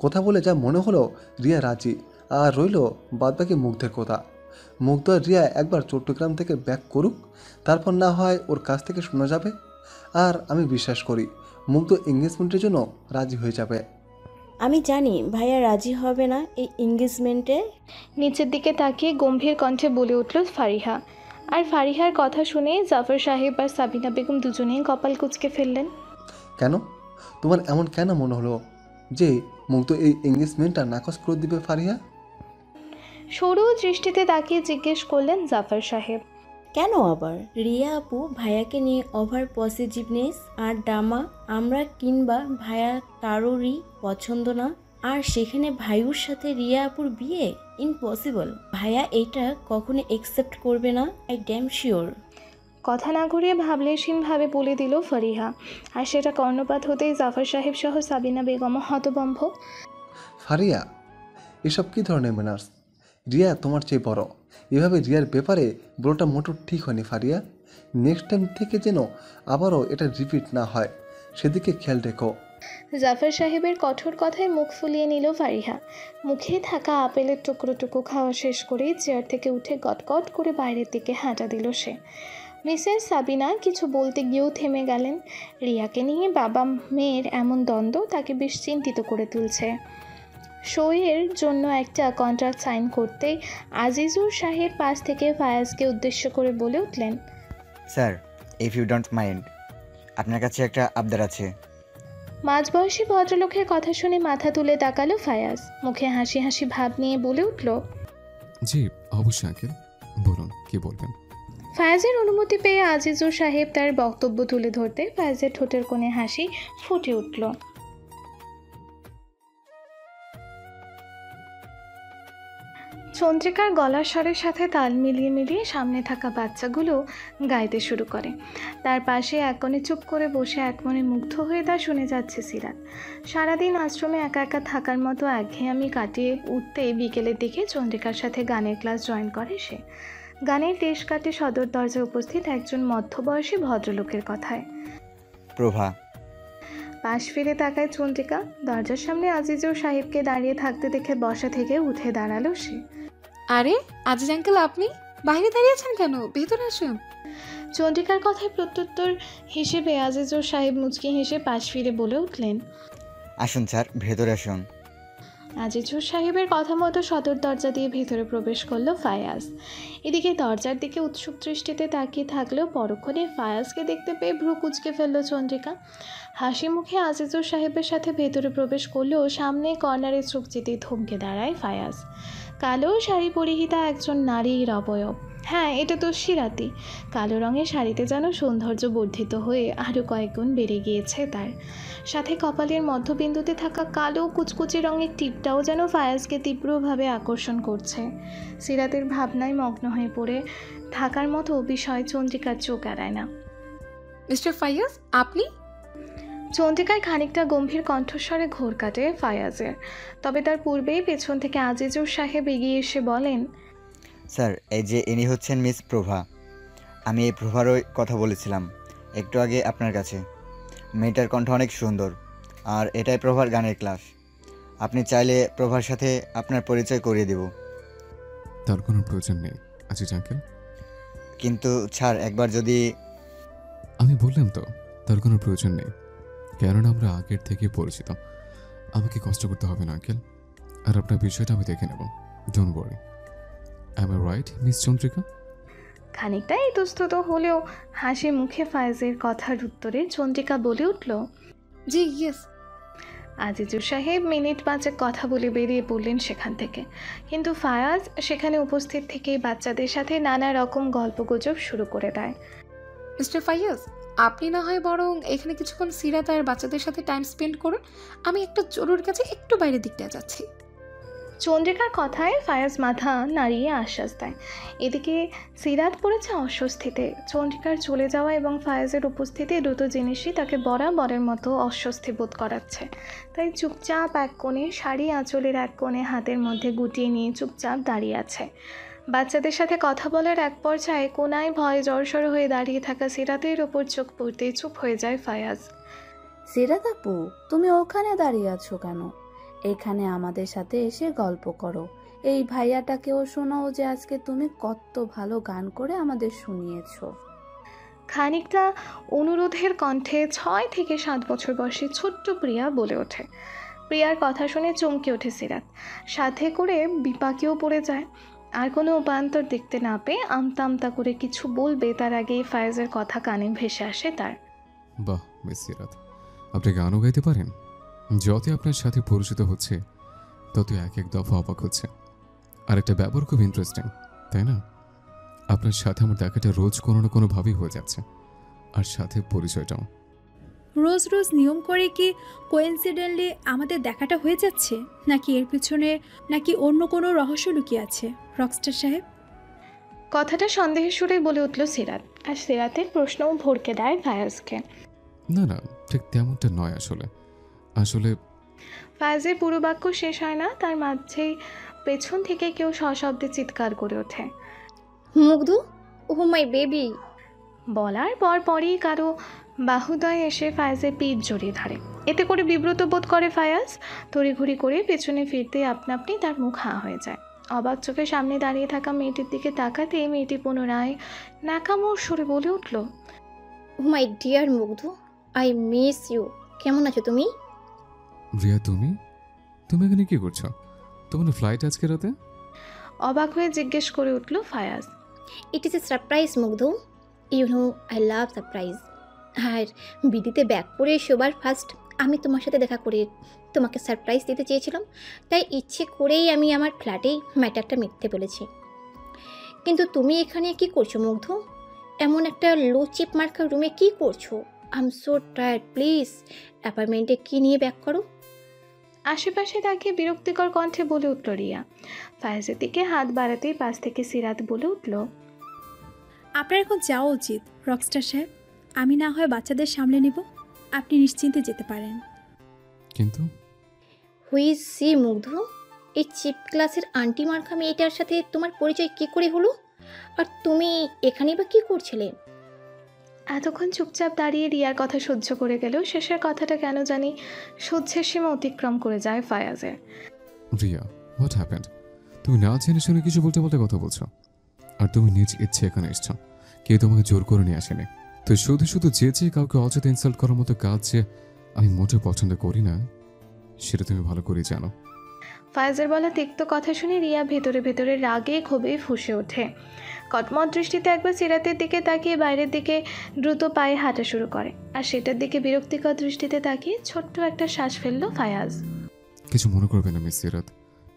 কথা বলে যা মনে হলো রিয়া রাজি, আর রইল বাদবাকি মুগ্ধের কথা। মুগ্ধ আর রিয়া একবার চট্টগ্রাম থেকে ব্যাক করুক, তারপর না হয় ওর কাছ থেকে শোনা যাবে। আর আমি বিশ্বাস করি মুগ্ধ এঙ্গেজমেন্টের জন্য রাজি হয়ে যাবে। আমি জানি ভাইয়া রাজি হবে না এই এঙ্গেজমেন্টে। নিচের দিকে তাকিয়ে গম্ভীর কণ্ঠে বলে উঠল ফারিহা। আর ফারিহার কথা শুনে জাফর সাহেব আর সাবিনা বেগম দুজনেই কপাল কুঁচকে ফেললেন। কেন? তোমার এমন কেন মনে হলো যে মুগ্ধ এই এঙ্গেজমেন্টটা নাকচ করে দিবে ফারিহা? সরু দৃষ্টিতে তাকিয়ে জিজ্ঞেস করলেন জাফর সাহেব। কেন আবার? রিয়া আপু ভাইয়াকে নিয়ে ওভার পজিটিভনেস আর ড্রামা আমরা কিংবা ভাইয়া কারোরই পছন্দ না। আর সেখানে ভাইউর সাথে রিয়া আপুর বিয়ে ইম্পসিবল। ভাইয়া এটা কখনো একসেপ্ট করবে না, আই ড্যাম শিওর। কথা না ঘুরিয়ে ভাবলেশীনভাবে বলে দিল ফারিহা। আর সেটা কর্ণপাত হতেই জাফর সাহেব সহ সাবিনা বেগম হতভম্ব। ফারিয়া, এসব কী ধরনের ম্যানার্স? রিয়া তোমার চেয়ে বড়, এভাবে রিয়ার ব্যাপারে বড়টা মোটর ঠিক হয়নি ফারিয়া। নেক্সট টাইম থেকে যেন আবারও এটা রিপিট না হয়, সেদিকে খেয়াল রেখো। জাফর সাহেবের কঠোর কথায় মুখ ফুলিয়ে নিল ফারিহা। মুখে থাকা আপেলের টুকরো খাওয়া শেষ করেই চেয়ার থেকে উঠে গটগট করে বাইরের দিকে হাঁটা দিল সে। মিসেস সাবিনা কিছু বলতে গিয়েও থেমে গেলেন। রিয়াকে নিয়ে বাবা মেয়ের এমন দ্বন্দ্ব তাকে বেশ চিন্তিত করে তুলছে। সইয়ের জন্য একটা কন্ট্রাক্ট সাইন করতেই আজিজুর সাহেব পাশ থেকে ফায়াজকে উদ্দেশ্য করে বলে উঠলেন, sir, if you don't mind, আপনার কাছে একটা আবদার আছে। মাঝবয়সী ভদ্রলোকের কথা শুনে মাথা তুলে তাকালো ফায়াজ। মুখে হাসি হাসি ভাব নিয়ে বলে উঠল, জি অবশ্যই আঙ্কেল, বলুন কি বলবেন। ফায়াজের অনুমতি পেয়ে আজিজুর সাহেব তার বক্তব্য তুলে ধরতে ফায়াজের ঠোঁটের কোণে হাসি ফুটে উঠল। চন্দ্রিকার গলার স্বরের সাথে তাল মিলিয়ে সামনে থাকা বাচ্চাগুলো গাইতে শুরু করে। তার পাশে এক কোণে চুপ করে বসে এক মনে মুগ্ধ হয়ে তা শুনে যাচ্ছে সিরাত। সারাদিন আশ্রমে একা একা থাকার মতো একঘেয়েমি কাটিয়ে উঠতে বিকেলের দিকে চন্দ্রিকার সাথে গানের ক্লাস জয়েন করে সে। গানের দেশ কাটে সদর দরজায় উপস্থিত একজন মধ্যবয়সী ভদ্রলোকের কথায়। প্রভা। পাশ ফিরে তাকায় চন্দ্রিকা। দরজার সামনে আজিজুর সাহেবকে দাঁড়িয়ে থাকতে দেখে বসা থেকে উঠে দাঁড়ালো সে। আরে আজিজ আঙ্কেল, আপনি বাইরে দাঁড়িয়েছেন কেন? ভেতরে আসুন। চন্দ্রিকার কথায় প্রত্যুত্তর হিসেবে আজিজুর সাহেব মুচকি হেসে পাশ ফিরে বলে উঠলেন, আসুন স্যার, ভেতরে আসুন। আজিজুর সাহেবের কথা মতো সদর দরজা দিয়ে ভেতরে প্রবেশ করলো ফায়াজ। এদিকে দরজার দিকে উৎসুক দৃষ্টিতে তাকিয়ে থাকলেও পরক্ষণে ফায়াজকে দেখতে পেয়ে ভ্রু কুঁচকে ফেলল চন্দ্রিকা। হাসি মুখে আজিজুর সাহেবের সাথে ভেতরে প্রবেশ করলেও সামনে কর্নারে চোখ যেতেই থমকে দাঁড়ায় ফায়াজ। কালো শাড়ি পরিহিতা একজন নারীর অবয়ব। হ্যাঁ, এটা তো সিরাতি। কালো রঙের শাড়িতে যেন সৌন্দর্য বর্ধিত হয়ে আরও কয়েকগুণ বেড়ে গিয়েছে তার। সাথে কপালের মধ্যবিন্দুতে থাকা কালো কুচকুচে রঙের টিপটাও যেন ফায়াজকে তীব্রভাবে আকর্ষণ করছে। সিরাতের ভাবনায় মগ্ন হয়ে পড়ে থাকার মতো বিষয় চন্দ্রিকার চোখ এড়ায় না। মিস্টার ফায়াজ, আপনি? চন্দ্রিকার খানিকটা গম্ভীর কণ্ঠস্বরে ঘোর কাটে ফায়াজের। তবে তার পূর্বেই পেছন থেকে আজিজুর সাহেব এগিয়ে এসে বলেন, স্যার, এই যে ইনি হচ্ছেন মিস প্রভা। আমি এই প্রভারই কথা বলেছিলাম একটু আগে আপনার কাছে। মেয়েটার কণ্ঠ অনেক সুন্দর, আর এটাই প্রভার গানের ক্লাস। আপনি চাইলে প্রভার সাথে আপনার পরিচয় করিয়ে দেব। তার কোনো প্রয়োজন নেই আজিজ আঙ্কেল। কিন্তু স্যার, একবার যদি... আমি বললাম তো, তার কোনো প্রয়োজন নেই, কারণ আমরা আগের থেকে পরিচিত। আমাকে কষ্ট করতে হবে না আঙ্কেল, আর আপনার বিষয়টা আমি দেখে নেব। Don't worry. Am I right miss Chandrika? খানিকটা ইতস্তত হলেও হাসি মুখে ফায়াজের কথার উত্তরে চন্দ্রিকা বলে উঠল, জি ইয়েস। আজিজুর সাহেব মিনিট পাঁচেক কথা বলে বেরিয়ে পড়লেন সেখান থেকে। কিন্তু ফায়াজ সেখানে উপস্থিত থেকেই বাচ্চাদের সাথে নানা রকম গল্পগুজব শুরু করে দেয়। মিস্টার ফায়াজ, আপনি না হয় বরং এখানে কিছুক্ষণ সিরাত আর বাচ্চাদের সাথে টাইম স্পেন্ড করুন। আমি একটা জরুরি কাছে একটু বাইরের দিকটা যাচ্ছি। চন্দ্রিকার কথায় ফায়াজ মাথা নাড়িয়ে আশ্বাস দেয়। এদিকে সিরাত পড়েছে অস্বস্তিতে। চন্দ্রিকার চলে যাওয়া এবং ফায়াজের উপস্থিতি দুটো জিনিসই তাকে বরাবরের মতো অস্বস্তি বোধ করাচ্ছে। তাই চুপচাপ এক কোণে, শাড়ি আঁচলের এক কোণে হাতের মধ্যে গুটিয়ে নিয়ে চুপচাপ দাঁড়িয়ে আছে। বাচ্চাদের সাথে কথা বলার এক পর্যায়ে কোনায় ভয়ে জড়সড় হয়ে দাঁড়িয়ে থাকা সিরাতের ওপর চোখ পড়তেই চুপ হয়ে যায় ফায়াজ। সিরাত আপু, তুমি ওখানে দাঁড়িয়ে আছো কেন? এখানে আমাদের সাথে এসে গল্প করো। এই ভাইয়াটাকেও শোনাও যে আজকে তুমি কত ভালো গান করে আমাদের শুনিয়েছো। খানিকটা অনুরোধের কণ্ঠে 6 থেকে 7 বছর বয়সী ছোট্ট প্রিয়া বলে ওঠে। প্রিয়ার কথা শুনে চমকে ওঠে সিরাত, সাথে করে বিপাকেও পড়ে যায়। আর কোনো উপান্তর দেখতে না পেয়ে আমতা আমতা করে কিছু বলবে তার আগেই ফায়াজের কথা কানে ভেসে আসে তার। বাহ মিস সিরাত, আপনি গানও গাইতে পারেন? যতই আপনার সাথে পরিচিত হচ্ছে ততই এক এক দফা অবাক হচ্ছে। আর একটা ব্যাপার খুব ইন্টারেস্টিং, তাই না? আপনার সাথে আমার দেখাটা রোজ কোনো না কোনোভাবেই হয়ে যাচ্ছে, আর সাথে পরিচয়টাও। রোজ রোজ নিয়ম করে কি কোইন্সিডেন্টলি আমাদের দেখাটা হয়ে যাচ্ছে, নাকি এর পিছনে নাকি অন্য কোনো রহস্য লুকিয়ে আছে রকস্টার সাহেব? কথাটা সন্দেহের সুরেই বলে উঠল সিরাত, আর সিরাতের প্রশ্নও ভড়কে দেয় ফায়াজকে। না না, ঠিক তেমনটা নয়। আসলে ফায়াজের পুরো বাক্য শেষ হয় না, তার মাঝেই পেছন থেকে কেউ সশব্দে চিৎকার করে ওঠে, মুগ্ধ, ও মাই বেবি। বলার পরই কারো বাহুদয় এসে ফায়াজের পিঠ জড়িয়ে ধরে। এতে করে বিব্রত বোধ করে ফায়াজ। তড়িঘড়ি করে পেছনে ফিরতে আপনা আপনি তার মুখ হাঁ হয়ে যায়। অবাক চোখে সামনে দাঁড়িয়ে থাকা মেয়েটির দিকে তাকাতে মেয়েটি পুনরায় ন্যাকামোর সুরে বলে উঠল, ও মাই ডিয়ার মুগ্ধ, আই মিস ইউ। কেমন আছো তুমি? রিয়া, তুমি তুমি এখানে কি করছো? তোমার ফ্লাইট আজকে রাতে? অবাক হয়ে জিজ্ঞেস করে উঠল Fayaz. It is a surprise Mugdho, you know I love surprise. আর বিদিতে ব্যাক পরে সবার ফার্স্ট আমি তোমার সাথে দেখা করে তোমাকে সারপ্রাইজ দিতে চেয়েছিলাম, তাই ইচ্ছে করেই আমি আমার ফ্ল্যাটেই ম্যাটারটা মিথ্যে বলেছি। কিন্তু তুমি এখানে কি করছো মুগ্ধ? এমন একটা লো চিপ মার্কা রুমে কি করছো? I am so tired, please অ্যাপার্টমেন্টে কি নিয়ে ব্যাক করো। আশেপাশে তাকিয়ে বিরক্তিকর কণ্ঠে বলে উঠল রিয়া। ফায়াজের দিকে হাত বাড়াতেই পাশ থেকে সিরাত বলে উঠল, আপনার এখন যাওয়া উচিত রকস্টার সাহেব। আমি না হয় বাচ্চাদের সামলে নিব, আপনি নিশ্চিন্তে যেতে পারেন। কিন্তু হুইজ সি মুগ্ধ, এই চিপ ক্লাসের আন্টি মার্কা মেয়েটার সাথে তোমার পরিচয় কী করে হলো? আর তুমি এখানেই বা কী করছিলে? এতক্ষণ চুপচাপ দাঁড়িয়ে রিয়ার কথা সহ্য করে গেলেও শেষের কথাটা কেন জানি সহ্যের সীমা অতিক্রম করে যায় ফায়াজের। Riya, what happened? তুমি না জেনে শুনে কিছু বলতে বলতে কথা বলছো, আর তুমি নিজ ইচ্ছে এখানে এসছো, কেউ তোমাকে জোর করে নিয়ে আসেনি। তো শুধু শুধু যে কাউকে অযথা ইনসাল্ট করার মতো কাজ যে আমি মোটেও পছন্দ করি না, সেটা তুমি ভালো করে জানো। ফায়াজের বলা তিক্ত কথা শুনে রিয়া ভেতরে ভেতরে রাগে ক্ষোভে ফুঁসে ওঠে। কটমট দৃষ্টিতে একবার সিরাতের দিকে তাকিয়ে বাইরের দিকে দ্রুত পায়ে হাঁটা শুরু করে, আর সেটার দিকে বিরক্তিকর দৃষ্টিতে তাকিয়ে ছোট্ট একটা শ্বাস ফেলল ফায়াজ। কিছু মনে করবে না মিস সিরাত,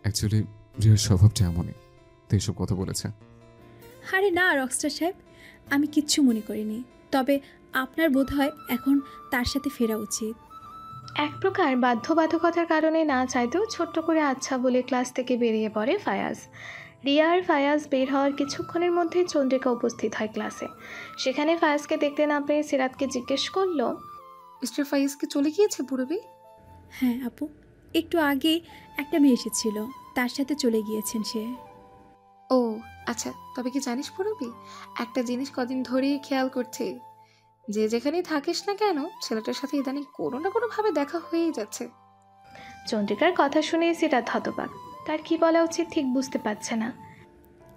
অ্যাকচুয়ালি রিয়ার স্বভাবটা এমনই, তাই এসব কথা বলেছে। আরে না রকস্টার সাহেব, আমি কিচ্ছু মনে করিনি। তবে আপনার বোধ হয় এখন তার সাথে ফেরা উচিত। এক প্রকার বাধ্যবাধকতার কারণে না চাইতেও ছোট্ট করে আচ্ছা বলে ক্লাস থেকে বেরিয়ে পড়ে ফায়াজ। রিয়া আর ফায়াজ বের হওয়ার কিছুক্ষণের মধ্যেই চন্দ্রিকা উপস্থিত হয় ক্লাসে। সেখানে ফায়াজকে দেখতে না পেয়ে সিরাতকে জিজ্ঞেস করলো, মিস্টার ফাইজ কি চলে গিয়েছে পূরবী? হ্যাঁ আপু, একটু আগে একটা মেয়ে এসেছিল, তার সাথে চলে গিয়েছেন সে। ও আচ্ছা, তবে কি জানিস পূরবী, একটা জিনিস কদিন ধরেই খেয়াল করছে, যে যেখানেই থাকিস না কেন ছেলেটার সাথে ইদানিং কোনো না কোনোভাবে দেখা হয়েই যাচ্ছে। চন্দ্রিকার কথা শুনে সিরাত হতবাক। তার কি বলা উচিত ঠিক বুঝতে পারছে না।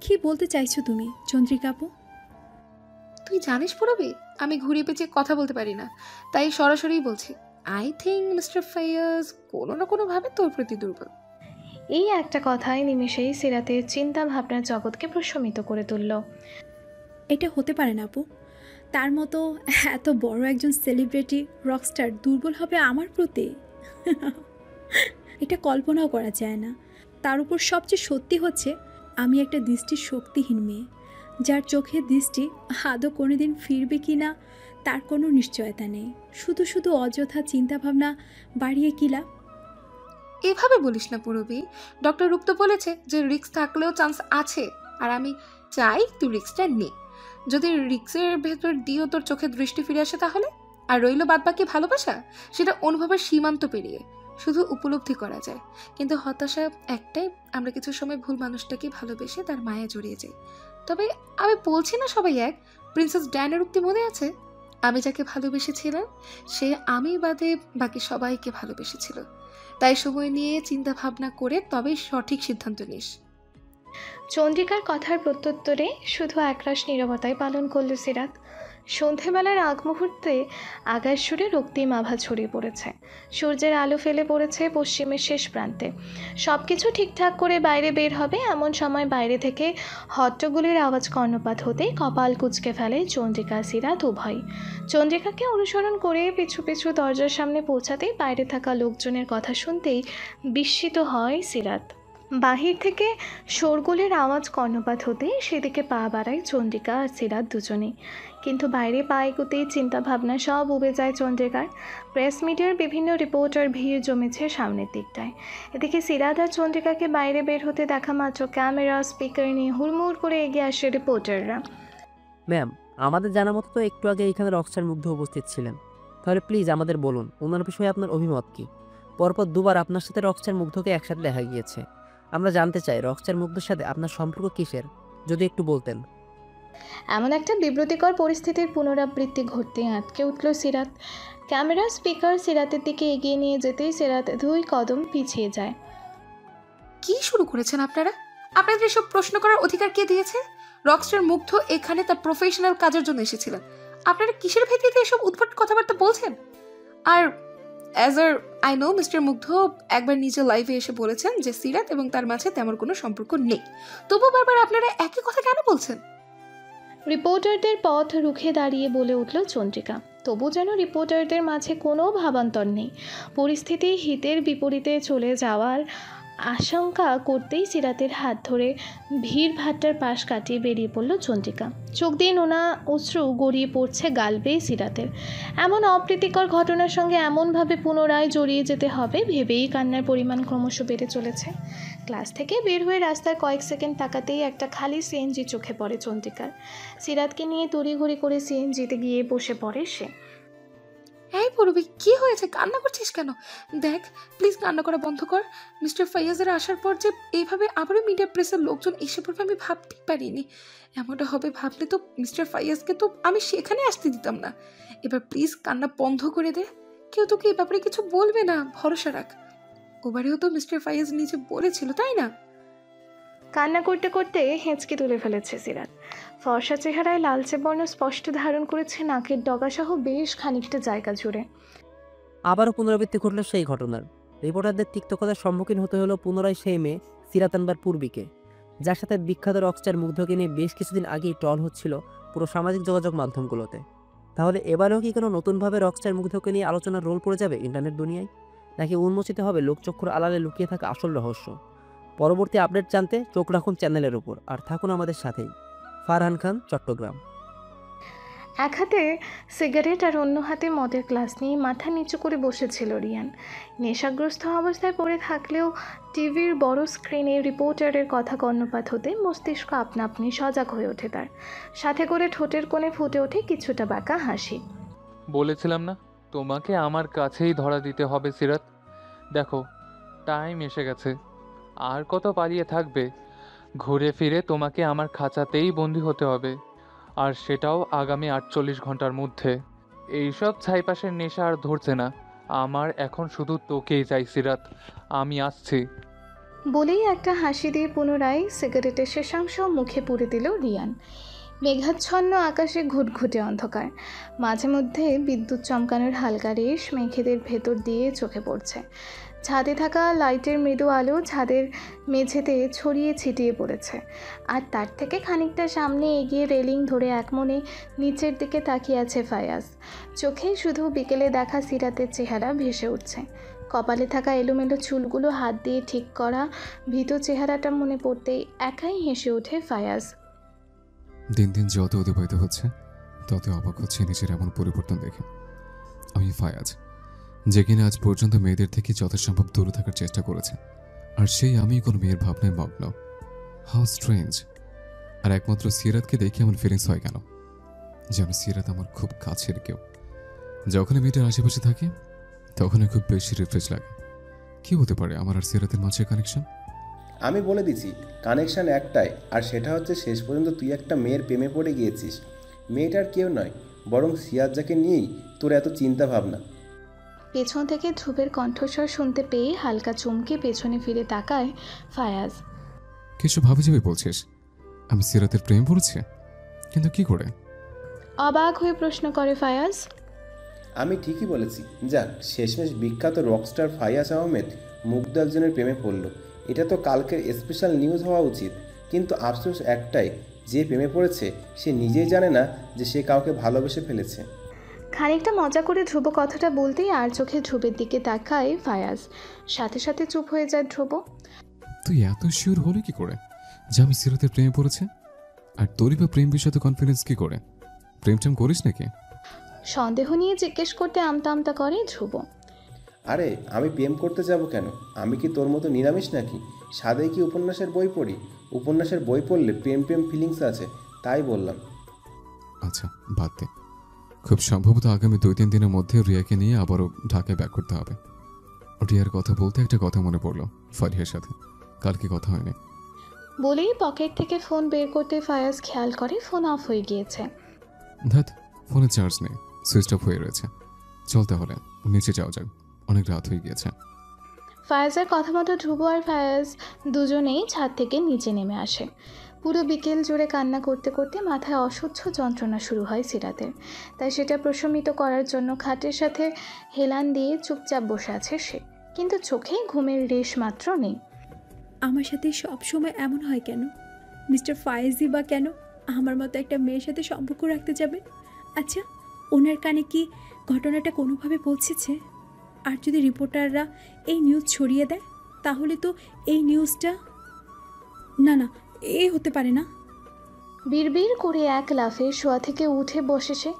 কি বলতে চাইছো তুমি চন্দ্রিকা আপু? তুই জানিস পূরবী, আমি ঘুরিয়ে পেঁচিয়ে কথা বলতে পারি না, তাই সরাসরি বলছি, আই থিঙ্ক মিস্টার ফাইয়াজ কোনো না কোনোভাবে তোর প্রতি দুর্বল। এই একটা কথাই নিমেষেই সিরাতের চিন্তা ভাবনার জগৎকে প্রশমিত করে তুলল। এটা হতে পারে না আপু, তার মতো এত বড় একজন সেলিব্রিটি রকস্টার দুর্বল হবে আমার প্রতি? এটা কল্পনাও করা যায় না। তার উপর সবচেয়ে সত্যি হচ্ছে আমি একটা দৃষ্টির শক্তিহীন মেয়ে, যার চোখের দৃষ্টি আদৌ কোনোদিন ফিরবে কি না তার কোনো নিশ্চয়তা নেই। শুধু শুধু অযথা চিন্তাভাবনা বাড়িয়ে কি লাভ? এভাবে বলিস না পূরবী, ডক্টর রূপ বলেছে যে রিস্ক থাকলেও চান্স আছে, আর আমি চাই তুই রিস্কটা নে। যদি রিস্কের ভেতর দিয়েও তোর চোখের দৃষ্টি ফিরে আসে তাহলে, আর রইল বাদবাকি ভালোবাসা, সেটা অনুভবের সীমান্ত পেরিয়ে শুধু উপলব্ধি করা যায়। কিন্তু হতাশা একটাই, আমরা কিছু সময় ভুল মানুষটাকে ভালোবেসে তার মায়া জড়িয়ে যাই। তবে আমি বলছি না সবাই এক। প্রিন্সেস ডায়ানার উক্তি মনে আছে? আমি যাকে ভালোবেসেছিলাম সে আমি বাদে বাকি সবাইকে ভালোবেসেছিল। তাই সময় নিয়ে চিন্তা ভাবনা করে তবেই সঠিক সিদ্ধান্ত নিস। চন্দ্রিকার কথার প্রত্যুত্তরে শুধু একরাশ নীরবতাই পালন করল সিরাত। সন্ধেবেলার আগ মুহূর্তে আকাশ জুড়ে রক্তিম আভা ছড়িয়ে পড়েছে। সূর্যের আলো ফেলে পড়েছে পশ্চিমের শেষ প্রান্তে। সব কিছু ঠিকঠাক করে বাইরে বের হবে এমন সময় বাইরে থেকে হট্টগোলের আওয়াজ কর্ণপাত হতেই কপাল কুঁচকে ফেলে চন্দ্রিকা সিরাত উভয়। চন্দ্রিকাকে অনুসরণ করে পিছু পিছু দরজার সামনে পৌঁছাতেই বাইরে থাকা লোকজনের কথা শুনতেই বিস্মিত হয় সিরাত। বাহির থেকে শোরগোলের আওয়াজ কর্ণপাত হতেই সেদিকে পা বাড়ায় চন্দ্রিকা আর সিরাত দুজনেই। কিন্তু বাইরে পা এগোতেই চিন্তাভাবনা সব উবে যায় চন্দ্রিকার। প্রেস মিডিয়ার বিভিন্ন রিপোর্টার ভিড় জমেছে সামনের দিকটায়। এদিকে সিরাত আর চন্দ্রিকাকে বাইরে বের হতে দেখা মাত্র ক্যামেরা স্পিকার নিয়ে হুড়মুড় করে এগিয়ে আসে রিপোর্টাররা। ম্যাম, আমাদের জানা মতো তো একটু আগে এখানে রকস্টার মুগ্ধ উপস্থিত ছিলেন, তাহলে প্লিজ আমাদের বলুন ওনার বিষয়ে আপনার অভিমত কী? পরপর দুবার আপনার সাথে রকস্টার মুগ্ধকে একসাথে দেখা গিয়েছে। আমরা জানতে চাই রকস্টার মুগ্ধর সাথে আপনার সম্পর্ক কিসের, যদি একটু বলতেন। এমন একটা বিব্রতিকর পরিস্থিতির পুনরাবৃত্তি ঘটতে আটকে উঠল সিরাত। ক্যামেরা স্পিকার সিরাতের দিকে এগিয়ে নিয়ে যেতেই সিরাত 2 কদম পিছিয়ে যায়। কি শুরু করেছেন আপনারা? আপনাদের এসব প্রশ্ন করার অধিকার কে দিয়েছে? রকস্টার মুগ্ধ এখানে তার প্রফেশনাল কাজের জন্য এসেছিলেন। আপনারা কিসের ভিত্তিতে এসব উদ্ভট কথাবার্তা বলছেন? আর অ্যাজ আর আই নো মিস্টার মুগ্ধ একবার নিজে লাইভে এসে বলেছেন যে সিরাত এবং তার মাঝে তেমন কোনো সম্পর্ক নেই। তবুও বারবার আপনারা একই কথা কেন বলছেন? রিপোর্টারদের পথ রুখে দাঁড়িয়ে বলে উঠল চন্দ্রিকা। তবু যেন রিপোর্টারদের মাঝে কোনো ভাবান্তর নেই। পরিস্থিতি হিতের বিপরীতে চলে যাওয়ার আশঙ্কা করতেই সিরাতের হাত ধরে ভিড় ভাট্টার পাশ কাটিয়ে বেরিয়ে পড়ল চন্দ্রিকা। চোখ দিয়ে নোনা অশ্রু গড়িয়ে পড়ছে গাল বেয়ে সিরাতের। এমন অপ্রীতিকর ঘটনার সঙ্গে এমনভাবে পুনরায় জড়িয়ে যেতে হবে ভেবেই কান্নার পরিমাণ ক্রমশ বেড়ে চলেছে। ক্লাস থেকে বের হয়ে রাস্তার কয়েক সেকেন্ড তাকাতেই একটা খালি সিএনজি চোখে পড়ে চন্দ্রিকার। সিরাতকে নিয়ে তড়িঘড়ি করে সিএনজিতে গিয়ে বসে পড়ে সে। এই পূর্বী, কি হয়েছে? কান্না করছিস কেন? দেখ প্লিজ কান্না করা বন্ধ কর। মিস্টার ফাইয়াজের আসার পর যে এইভাবে আবারও মিডিয়া প্রেসের লোকজন এসে পড়বে আমি ভাবতেই পারিনি। এমনটা হবে ভাবলে তো মিস্টার ফাইয়াজকে তো আমি সেখানে আসতে দিতাম না। এবার প্লিজ কান্না বন্ধ করে দে। কেউ তোকে এ ব্যাপারে কিছু বলবে না, ভরসা রাখ। ওবারেও তো মিস্টার ফাইয়াজ নিজে বলেছিল, তাই না? কান্না করতে করতে হেঁচকে তুলে ফেলেছে সিরাত। ফর্সা চেহারায় লালচে বর্ণ স্পষ্ট ধারণ করেছে নাকের ডগাসহ বেশ খানিকটা জায়গা জুড়ে। আবারও পুনরাবৃত্তি ঘটল সেই ঘটনার। রিপোর্টারদের তিক্তকতার সম্মুখীন হতে হলো পুনরায় সেই মেয়ে সিরাত আনবার পূর্বীকে, যার সাথে বিখ্যাত রকস্টার মুগ্ধকে নিয়ে বেশ কিছুদিন আগেই ট্রল হচ্ছিল পুরো সামাজিক যোগাযোগ মাধ্যমগুলোতে। তাহলে এবারেও কি কোনো নতুনভাবে রকস্টার মুগ্ধকে নিয়ে আলোচনার রোল পড়ে যাবে ইন্টারনেট দুনিয়ায়, নাকি উন্মোচিত হবে লোকচক্ষুর আড়ালে লুকিয়ে থাকা আসল রহস্য? পরবর্তী আপডেট জানতে চোখ রাখুন চ্যানেলের উপর আর থাকুন আমাদের সাথেই। ফারহান খান, চট্টগ্রাম। এক হাতে সিগারেট আর অন্য হাতে মদের গ্লাস নিয়ে মাথা নিচু করে বসেছিল রিয়ান। নেশাগ্রস্ত অবস্থায় পড়ে থাকলেও টিভির বড় স্ক্রিনে রিপোর্টারের কথা কর্ণপাত হতে মস্তিষ্ক আপনা আপনি সজাগ হয়ে ওঠে তার। সাথে করে ঠোঁটের কোণে ফুটে ওঠে কিছুটা বাঁকা হাসি। বলেছিলাম না তোমাকে আমার কাছেই ধরা দিতে হবে সিরাত। দেখো টাইম এসে গেছে, আর কত পালিয়ে থাকবে? ঘুরে ফিরে তোমাকে আমার খাঁচাতেই বন্দি হতে হবে, আর সেটাও আগামী 48 ঘন্টার মধ্যে। এইসব ছাইপাশের নেশা আর ধরছে না, আমার এখন শুধু তোকেই চাই সিরাত। আমি আসছি। বলেই একটা হাসি দিয়ে পুনরায় সিগারেটের শেষাংশ মুখে পুরে দিল রিয়ান। মেঘাচ্ছন্ন আকাশে ঘুটঘুটে অন্ধকার, মাঝে মধ্যে বিদ্যুৎ চমকানোর হালকা রেশ মেঘেদের ভেতর দিয়ে চোখে পড়ছে। ছাদে থাকা লাইটের মৃদু আলো ছাদের মেঝেতে ছড়িয়ে ছিটিয়ে পড়েছে। আর তার থেকে খানিকটা সামনে এগিয়ে রেলিং ধরে একমনে নিচের দিকে তাকিয়ে আছে ফায়াজ। চোখে শুধু বিকেলে দেখা সিরাতের চেহারা ভেসে উঠছে। কপালে থাকা এলোমেলো চুলগুলো হাত দিয়ে ঠিক করা ভীত চেহারাটা মনে পড়তেই একাই হেসে ওঠে ফায়াজ। দিন দিন যত অতিবাহিত হচ্ছে তত অবাক হচ্ছে নিজের এমন পরিবর্তন দেখে। আমি ফায়াজ, যে কিনা আজ পর্যন্ত মেয়েদের থেকে যথাসম্ভব দূরে থাকার চেষ্টা করেছে, আর সেই আমি কোনো মেয়ের ভাবনায় মগ্ন। How strange. আর একমাত্র সিরাতকে দেখে আমার ফিলিংস হয় কেন যেন সিরাত আমার খুব কাছের কেউ। যখন মেয়েটার আশেপাশে থাকে তখনই খুব বেশি রিফ্রেশ লাগে। কি হতে পারে আমার আর সিরাতের মাঝে কানেকশন? আমি বলে দিছি, কানেকশান একটাই, আর সেটা হচ্ছে শেষ পর্যন্ত তুই একটা মেয়ের প্রেমে পড়ে গিয়েছিস। মেয়েটার কেউ নয়, বরং সিয়াজাকে নিয়েই তোর এত চিন্তা ভাবনা। পেছন থেকে ধ্রুবের কণ্ঠস্বর শুনতে পেয়ে হালকা চমকে পেছনে ফিরে তাকায় ফায়াজ। কিছু ভাবে যাবে বলছিস? আমি সিরাতের প্রেম পড়েছি? কিন্তু কি করে? অবাক হয়ে প্রশ্ন করে ফায়াজ। আমি ঠিকই বলেছি। যাক, শেষমেশ বিখ্যাত রকস্টার ফায়াজ আহমেদ মুগ্ধ একজনের প্রেমে পড়ল। এটা তো কালকের স্পেশাল নিউজ হওয়া উচিত। কিন্তু আফসোস একটাই, যে প্রেমে পড়েছে সে নিজেই জানে না যে সে কাউকে ভালোবেসে ফেলেছে। খানিকটা মজা করে ধ্রুব কথাটা বলতেই আর চোখে ধ্রুবের দিকে তাকায় ফায়াজ। সাথে সাথে চুপ হয়ে যায় ধ্রুব। তুই এত শিওর হলি কি করে যে আমি সিরাতের প্রেমে পড়েছে? আর তোরই বা প্রেম বিষয়ে কনফিডেন্স কি করে? প্রেম টেম করিস নাকি? সন্দেহ নিয়ে জিজ্ঞেস করতে আমতা আমতা করে ধ্রুব। আরে আমি প্রেম করতে যাব কেন? আমি কি তোর মতো নিরামিষ নাকি? সাদে কি উপন্যাসের বই পড়ি? উপন্যাসের বই পড়লে প্রেম প্রেম ফিলিংস আছে, তাই বললাম। আচ্ছা বাদ দে। খুব সম্ভবত আগামী 2-3 দিনের মধ্যে রিয়াকে নিয়ে আবারও ঢাকায় ব্যাক করতে হবে। রিয়ার কথা বলতে একটা কথা মনে পড়লো, ফারিয়ার সাথে কালকে কথা হয়নি। বলেই পকেট থেকে ফোন বের করতে ফায়াজ খেয়াল করে ফোন অফ হয়ে গিয়েছে। ধ্যাত, ফোনে চার্জ নেই, সুইচ অফ হয়ে রয়েছে। চল তাহলে নিচে যাওয়া যাক, অনেক রাত হয়ে গিয়েছে। ফায়াজের কথা মতো ধ্রুব আর ফায়াজ দুজনেই ছাদ থেকে নিচে নেমে আসে। পুরো বিকেল জুড়ে কান্না করতে করতে মাথায় অসহ্য যন্ত্রণা শুরু হয় সিরাতের। তাই সেটা প্রশমিত করার জন্য খাটের সাথে হেলান দিয়ে চুপচাপ বসে আছে সে, কিন্তু চোখে ঘুমের রেশ মাত্র নেই। আমার সাথে সব সময় এমন হয় কেন? মিস্টার ফায়েজই বা কেন আমার মতো একটা মেয়ের সাথে সম্পর্ক রাখতে যাবে? আচ্ছা, ওনার কানে কি ঘটনাটা কোনোভাবে পৌঁছেছে? আর যদি রিপোর্টাররা এই নিউজ ছড়িয়ে দেয়, তাহলে তো এই নিউজটা না না, এ হতে পারে না। বিড়বিড় করে এক লাফে শোয়া থেকে উঠে বসে সে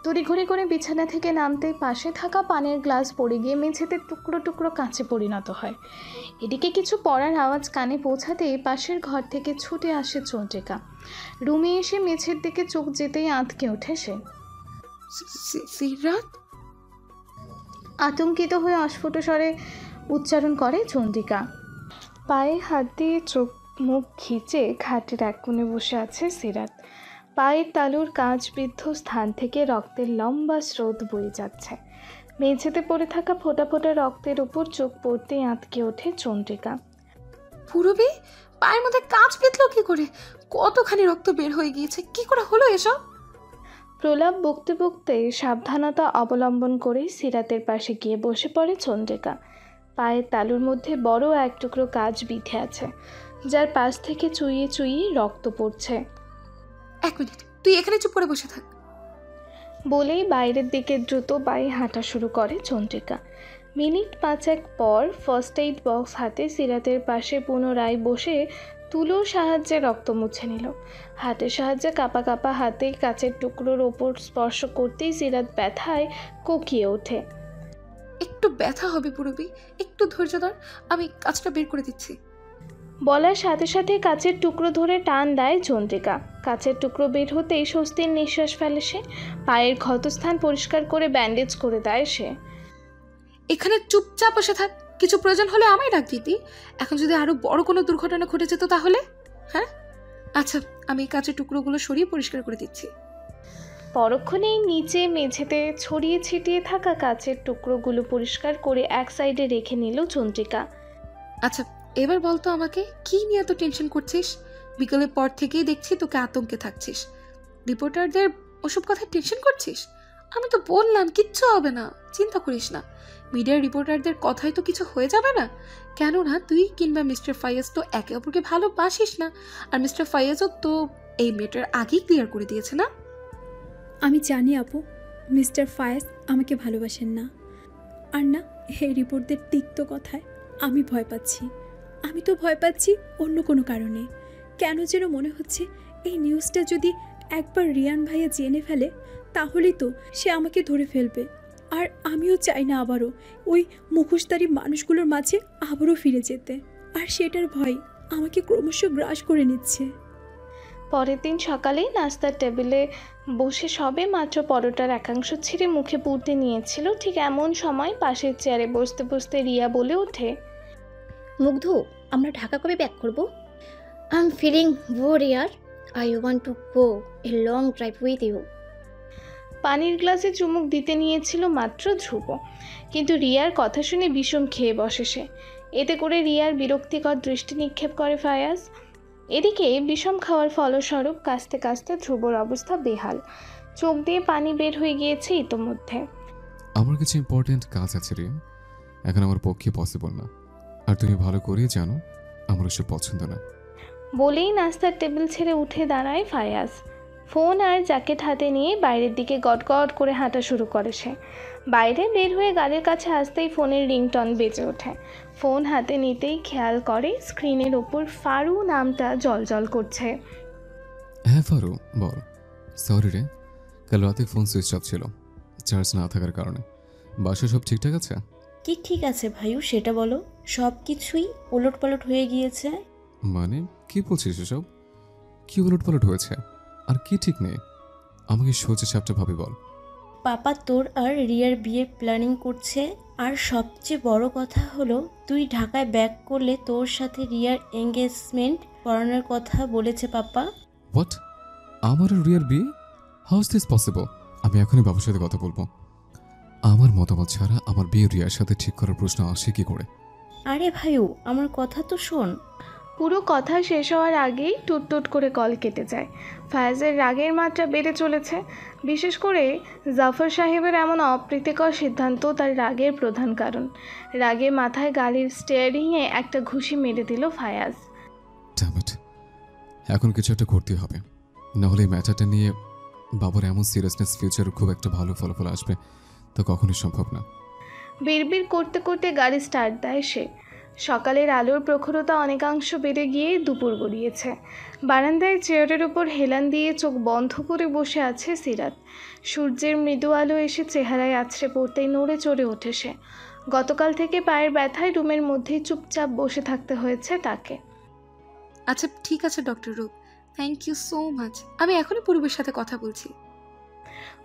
তড়িঘড়ি করে বিছানা থেকে নামতে পাশে থাকা পানের গ্লাস পড়ে গিয়ে মেঝেতে টুকরো টুকরো কাঁচে পরিণত হয়। এদিকে কিছু পড়ার আওয়াজ কানে পৌঁছাতেই পাশের ঘর থেকে ছুটে আসে চন্দ্রিকা। রুমে এসে মেঝের দিকে চোখ যেতেই আঁতকে ওঠে সে। সিরাত? আতঙ্কিত হয়ে অস্ফুট স্বরে উচ্চারণ করে চন্দ্রিকা। পায়ে হাত দিয়ে চোখ মুখ খিচে খাটের এক কোণে বসে আছে সিরাত। পায়ের তালুর কাঁচবিদ্ধ স্থান থেকে রক্তের লম্বা স্রোত বয়ে যাচ্ছে। মেঝেতে পড়ে থাকা ফোঁটা ফোঁটা রক্তের উপর চোখ পড়তেই আঁতকে ওঠে চন্দ্রিকা। পূরবী, পায়ের মধ্যে কাঁচ বিঁধল কি করে? কতখানি রক্ত বের হয়ে গিয়েছে, কি করে হলো এসব? প্রলাপ বকতে বকতে সাবধানতা অবলম্বন করে সিরাতের পাশে গিয়ে বসে পড়ে চন্দ্রিকা। পায়ের তালুর মধ্যে বড় এক টুকরো কাঁচ বিঁধে আছে, যার পাশ থেকে চুইয়ে চুইয়ে রক্ত পড়ছে। 1 মিনিট, তুই এখানে চুপ করে বসে থাক। বলেই বাইরের দিকে দ্রুত পায়ে হাঁটা শুরু করে চন্দ্রিকা। মিনিট 5 পর ফার্স্ট এইড বক্স হাতে সিরাতের পাশে পুনরায় বসে তুলোর সাহায্যে রক্ত মুছে নিল। হাতের সাহায্যে কাঁপা কাঁপা হাতে কাচের টুকরোর ওপর স্পর্শ করতেই সিরাত ব্যথায় কোকিয়ে ওঠে। একটু ব্যথা হবে পূরবী, একটু ধৈর্য ধর, আমি কাজটা বের করে দিচ্ছি। বলার সাথে সাথে কাচের টুকরো ধরে টান দেয় চন্দ্রিকা। কাচের টুকরো বের হতেই স্বস্তির নিঃশ্বাস ফেলে সে। পায়ের ক্ষতস্থান পরিষ্কার করে ব্যান্ডেজ করে দেয় সে। এখানে চুপচাপ বসে থাক, কিছু প্রয়োজন হলে আমায় ডাক দিতি। এখন যদি আরো বড় কোনো দুর্ঘটনা ঘটে যেত তাহলে? হ্যাঁ, আচ্ছা, আমি কাচের টুকরোগুলো সরিয়ে পরিষ্কার করে দিচ্ছি। পরক্ষণেই নিচে মেঝেতে ছড়িয়ে ছিটিয়ে থাকা কাচের টুকরোগুলো পরিষ্কার করে এক সাইডে রেখে নিল চন্দ্রিকা। আচ্ছা, এবার বলতো আমাকে, কি নিয়ে এত টেনশন করছিস? বিকেলের পর থেকেই দেখছি তোকে আতঙ্কে থাকছিস। রিপোর্টারদের ওসব কথা টেনশন করছিস? আমি তো বললাম কিচ্ছু হবে না, চিন্তা করিস না। মিডিয়ার রিপোর্টারদের কথায় তো কিছু হয়ে যাবে না। কেননা তুই কিংবা মিস্টার ফাইয়াজ তো একে অপরকে ভালোবাসিস না, আর মিস্টার ফাইয়াজও তো এই মেটার আগেই ক্লিয়ার করে দিয়েছে না? আমি জানি আপু, মিস্টার ফায়েজ আমাকে ভালোবাসেন না। আর না, এই রিপোর্টদের তিক্ত কথায় আমি ভয় পাচ্ছি। আমি তো ভয় পাচ্ছি অন্য কোনো কারণে। কেন যেন মনে হচ্ছে এই নিউজটা যদি একবার রিয়ান ভাইয়া জেনে ফেলে, তাহলেই তো সে আমাকে ধরে ফেলবে। আর আমিও চাই না আবারও ওই মুখোশধারী মানুষগুলোর মাঝে আবারও ফিরে যেতে। আর সেটার ভয় আমাকে ক্রমশ গ্রাস করে নিচ্ছে। পরের দিন সকালে নাস্তার টেবিলে বসে সবে মাত্র পরোটার একাংশ ছিঁড়ে মুখে পুড়তে নিয়েছিল, ঠিক এমন সময় পাশের চেয়ারে বসতে বসতে রিয়া বলে ওঠে, মুগ্ধ, আমরা ঢাকা কবে ব্যাক করব? আই এম ফিলিং বোর ইয়ার। I want to go a long drive with you. পানির গ্লাসে চুমুক দিতে নিয়েছিল মাত্র ধ্রুব, কিন্তু রিয়ার কথা শুনে বিষম খেয়ে বসে সে। এতে করে রিয়ার বিরক্তিকর দৃষ্টি নিক্ষেপ করে ফায়াজ। এদিকে বিষম খাওয়ার ফলস্বরূপ কাঁচতে কাঁচতে ধ্রুবর অবস্থা বেহাল, চোখ দিয়ে পানি বের হয়ে গিয়েছে ইতোমধ্যে। আমার কিছু ইম্পর্টেন্ট কাজ আছে রিয়া, এখন আমার পক্ষে পসিবল না। আর তুমি ভালো করেই জানো আমার ওসব পছন্দ না। বলেই নাস্তার টেবিল ছেড়ে উঠে দাঁড়ায় ফায়াজ। ফোন আর জ্যাকেট হাতে নিয়ে বাইরের দিকে গটগট করে হাঁটা শুরু করে সে। বাইরে বের হয়ে গাড়ির কাছে আসতেই ফোনের রিংটন বেজে ওঠে। ফোন হাতে নিতেই খেয়াল করে স্ক্রিনের ওপর ফারু নামটা জলজল করছে। হ্যাঁ ফারু, বল। সরি রে, কাল রাতে ফোন সুইচ অফ ছিল, চার্জ না থাকার কারণে। বাসা সব ঠিকঠাক আছে? কি ঠিক আছে ভাইউ, সেটা বলো। সব কিছুই ওলটপালট হয়ে গিয়েছে। মানে কি বলছিস এসব? কি উলটপালট হয়েছে আর কি ঠিক নেই? আমাকে সোজা সাপটা ভাবি বল। পাপা তোর আর রিয়ার বিয়ে প্ল্যানিং করছে। আর সবচেয়ে বড় কথা হলো, তুই ঢাকায় ব্যাক করলে তোর সাথে রিয়ার এঙ্গেজমেন্ট পড়ানোর কথা বলেছে পাপ্পা। হোয়াট? আমার আর রিয়ার বিয়ে? How is this possible? আমি এখনই বাবার সাথে কথা বলবো। আমার মতামত ছাড়া আমার বিয়ে রিয়ার সাথে ঠিক করার প্রশ্ন আসে কি করে? আরে ভাইউ, আমার কথা তো শোন। পুরো কথা শেষ হওয়ার আগেই টুট টুট করে কল কেটে যায়। ফায়াজের রাগের মাত্রা বেড়ে চলেছে। বিশেষ করে জাফর সাহেবের এমন অপ্রীতিকর সিদ্ধান্ত তার রাগের প্রধান কারণ। রাগে মাথায় গাড়ির স্টিয়ারিংয়ে একটা ঘুষি মেরে দিল ফায়াজ। ড্যাম ইট, এখন কিছু একটা করতে হবে, নাহলে এই ম্যাটারটা নিয়ে বাবার এমন সিরিয়াসনেস ফিউচারে খুব একটা ভালো ফলাফল আসবে তা কখনোই সম্ভব না। বিড়বিড় করতে করতে গাড়ি স্টার্ট দেয় সে। সকালের আলোর প্রখরতা অনেকাংশ বেড়ে গিয়ে দুপুর গড়িয়েছে। বারান্দায় চেয়ারের উপর হেলান দিয়ে চোখ বন্ধ করে বসে আছে সিরাত। সূর্যের মৃদু আলো এসে চেহারায় আছড়ে পড়তেই নড়ে চড়ে ওঠে সে। গতকাল থেকে পায়ের ব্যথায় রুমের মধ্যেই চুপচাপ বসে থাকতে হয়েছে তাকে। আচ্ছা ঠিক আছে ডক্টর রূপ, থ্যাংক ইউ সো মাচ। আমি এখনই পূর্বের সাথে কথা বলছি।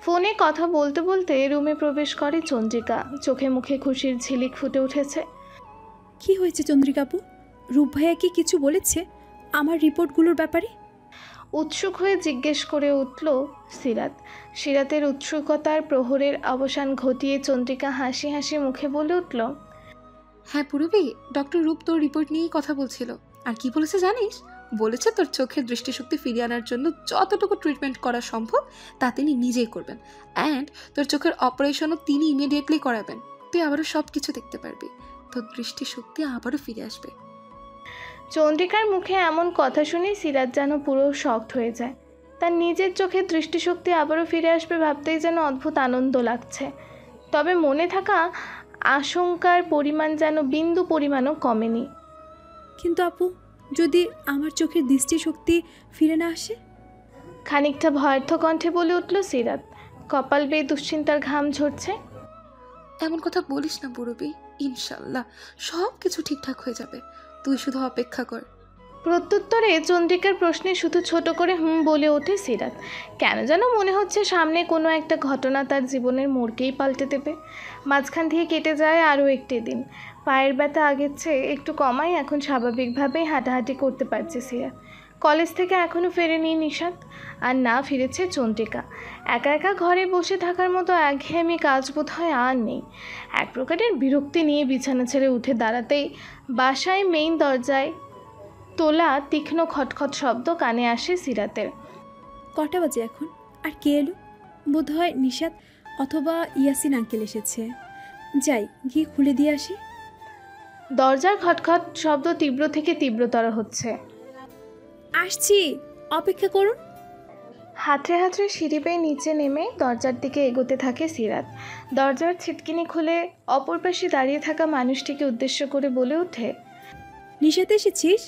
ফোনে কথা বলতে বলতে রুমে প্রবেশ করে চন্দ্রিকা। চোখে মুখে খুশির ঝিলিক ফুটে উঠেছে। কি হয়েছে চন্দ্রিকা আপু? রূপ ভাইয়া কি কিছু বলেছে আমার রিপোর্টগুলোর ব্যাপারে? উৎসুক হয়ে জিজ্ঞেস করে উঠল সিরাত। সিরাতের উৎসুকতার প্রহরের অবসান ঘটিয়ে চন্দ্রিকা হাসি হাসি মুখে বলে উঠল, হ্যাঁ পূর্বী, ডক্টর রূপ তোর রিপোর্ট নিয়েই কথা বলছিল। আর কি বলেছে জানিস? বলেছে তোর চোখের দৃষ্টিশক্তি ফিরিয়ে আনার জন্য যতটুকু ট্রিটমেন্ট করা সম্ভব তা তিনি নিজেই করবেন। অ্যান্ড তোর চোখের অপারেশনও তিনি ইমিডিয়েটলি করাবেন। তুই আবারও সব কিছু দেখতে পারবি, তোর দৃষ্টিশক্তি আবারও ফিরে আসবে। চন্দ্রিকার মুখে এমন কথা শুনে সিরাত যেন পুরো শকড হয়ে যায়। তার নিজের চোখের দৃষ্টিশক্তি আবারও ফিরে আসবে ভাবতেই যেন অদ্ভুত আনন্দ লাগছে। তবে মনে থাকা আশঙ্কার পরিমাণ যেন বিন্দু পরিমাণও কমেনি। কিন্তু আপু, যদি আমার চোখের দৃষ্টিশক্তি ফিরে না আসে? খানিকটা ভয়ার্থ কণ্ঠে বলে উঠল সিরাত। কপাল বেয়ে দুশ্চিন্তার ঘাম ঝরছে। এমন কথা বলিস না পূর্বী, ইনশাল্লাহ সব কিছু ঠিকঠাক হয়ে যাবে, তুই শুধু অপেক্ষা কর। প্রত্যুত্তরে চন্দ্রিকার প্রশ্নে শুধু ছোট করে বলে ওঠে সিরাত। কেন যেন মনে হচ্ছে সামনে কোনো একটা ঘটনা তার জীবনের মোড়কেই পাল্টে দেবে। মাঝখান দিয়ে কেটে যায় আরও একটি দিন। পায়ের ব্যথা আগের চেয়ে একটু কমাই এখন স্বাভাবিকভাবেই হাঁটাহাঁটি করতে পারছে সিরাত। কলেজ থেকে এখনও ফেরেনি নিশাত, আর না ফিরেছে চন্দ্রিকা। একা একা ঘরে বসে থাকার মতো একঘেয়েমি কাজ বোধ হয় আর নেই। এক প্রকারের বিরক্তি নিয়ে বিছানা ছেড়ে উঠে দাঁড়াতেই বাসায় মেইন দরজায় তোলা তীক্ষ্ণ খটখট শব্দ কানে আসে সিরাতের। কটা বাজে এখন? আর কে এলো? বোধ হয় নিশাত অথবা ইয়াসিন আঙ্কেল এসেছে। যাই গিয়ে খুলে দিয়ে আসি। দরজার খটখট শব্দ তীব্র থেকে তীব্রতর হচ্ছে। আসছি, অপেক্ষা করুন। হাতড়ে হাতড়ে সিঁড়ি বেয়ে নিচে নেমে দরজার দিকে এগোতে থাকে সিরাত। দরজার ছিটকিনি খুলে অপর পাশে দাঁড়িয়ে থাকা মানুষটিকে উদ্দেশ্য করে বলে ওঠে, নিশাত এসেছিস?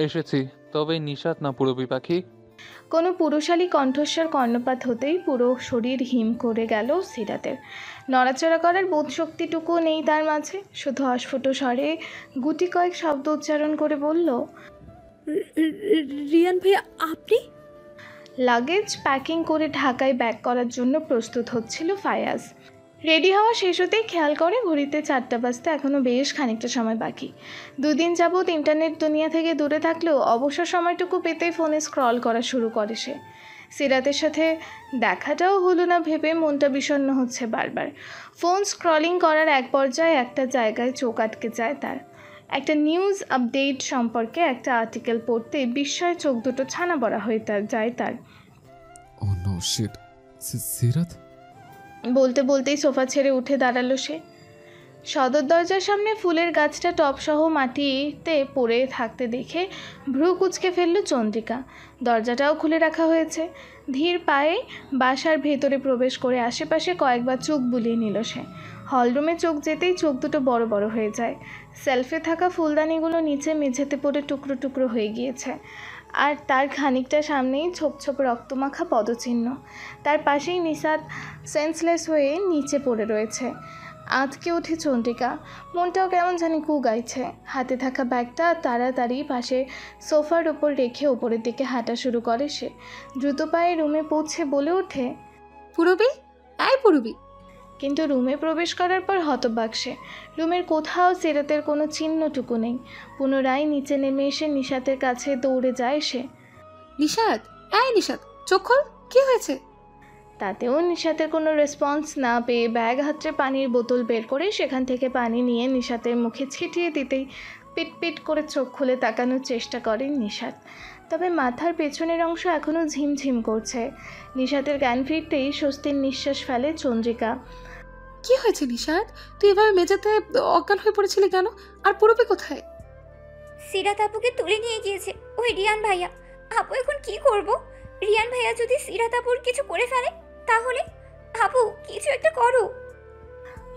এসেছি। তবে নিশাত না পূরবী পাখি। কোনো পুরুষালী কণ্ঠস্বর কর্ণপাত হতেই পুরো শরীর হিম করে গেল সিরাতের। নড়াচড়া করার বোধ শক্তিটুকুও নেই তার মাঝে। শুধু অস্ফুট স্বরে গুটি কয়েক শব্দ উচ্চারণ করে বলল, রিয়ান ভাইয়া আপনি? লাগেজ প্যাকিং করে ঢাকায় ব্যাক করার জন্য প্রস্তুত হচ্ছিল ফায়াজ। রেডি হওয়া শেষ হতেই খেয়াল করে ঘড়িতে 4টা বাজতে এখনও বেশ খানিকটা সময় বাকি। দুদিন যাবৎ ইন্টারনেট দুনিয়া থেকে দূরে থাকলেও অবসর সময়টুকু পেতেই ফোনে স্ক্রল করা শুরু করে সে। সিরাতের সাথে দেখাটাও হলো না ভেবে মনটা বিষণ্ণ হচ্ছে বারবার। ফোন স্ক্রলিং করার এক পর্যায়ে একটা জায়গায় চোখ আটকে যায় তার। একটা নিউজ আপডেট সম্পর্কে একটা আর্টিকেল পড়তে বিস্ময়ে চোখ দুটো ছানা বড়া হয়ে যায় তার। ও নো শিট, সিরাত? বলতে বলতেই সোফা ছেড়ে উঠে দাঁড়ালো সে। সদর দরজার সামনে ফুলের গাছটা টপসহ মাটিতে পড়ে থাকতে দেখে ভ্রু কুঁচকে ফেলল চন্দ্রিকা। দরজাটাও খুলে রাখা হয়েছে। ধীর পায়ে বাসার ভেতরে প্রবেশ করে আশেপাশে কয়েকবার চোখ বুলিয়ে নিল সে। হলরুমে চোখ যেতেই চোখ দুটো বড় বড় হয়ে যায়। সেলফে থাকা ফুলদানিগুলো নিচে মেঝেতে পড়ে টুকরো টুকরো হয়ে গিয়েছে। আর তার খানিকটা সামনেই ছোপ ছোপ রক্তমাখা পদচিহ্ন। তার পাশেই নিশাত সেন্সলেস হয়ে নিচে পড়ে রয়েছে। আঁতকে ওঠে চন্দ্রিকা। মনটাও কেমন জানি কু গাইছে। হাতে থাকা ব্যাগটা তাড়াতাড়ি পাশে সোফার ওপর রেখে ওপরের দিকে হাঁটা শুরু করে সে। দ্রুত পায়ে রুমে পৌঁছে বলে ওঠে, পূরবী, আয় পূরবী। কিন্তু রুমে প্রবেশ করার পর হতবাক সে। রুমের কোথাও সিরাতের কোনো চিহ্নটুকু নেই। পুনরায় নিচে নেমে এসে নিশাতের কাছে দৌড়ে যায় সে। নিশাত, এই নিশাত, চোখ খোল, কি হয়েছে? তাতেও নিশাতের কোনো রেসপন্স না পেয়ে ব্যাগ হাতড়ে পানির বোতল বের করে সেখান থেকে পানি নিয়ে নিশাতের মুখে ছিটিয়ে দিতেই পিটপিট করে চোখ খুলে তাকানোর চেষ্টা করে নিশাত। তবে মাথার পেছনের অংশ এখনও ঝিমঝিম করছে। নিশাতের জ্ঞান ফিরতেই স্বস্তির নিঃশ্বাস ফেলে চন্দ্রিকা। কি হয়েছে নিশাত? তুই এভাবে মেঝেতে অজ্ঞান হয়ে পড়েছিলি কেন? আর পুরবি কোথায়? সিরাত আপুকে তুলে নিয়ে গিয়েছে ওই রিয়ান ভাইয়া। আপু এখন কি করব? রিয়ান ভাইয়া যদি সিরাত আপুর কিছু করে ফেলে তাহলে? আপু কিছু একটা করো।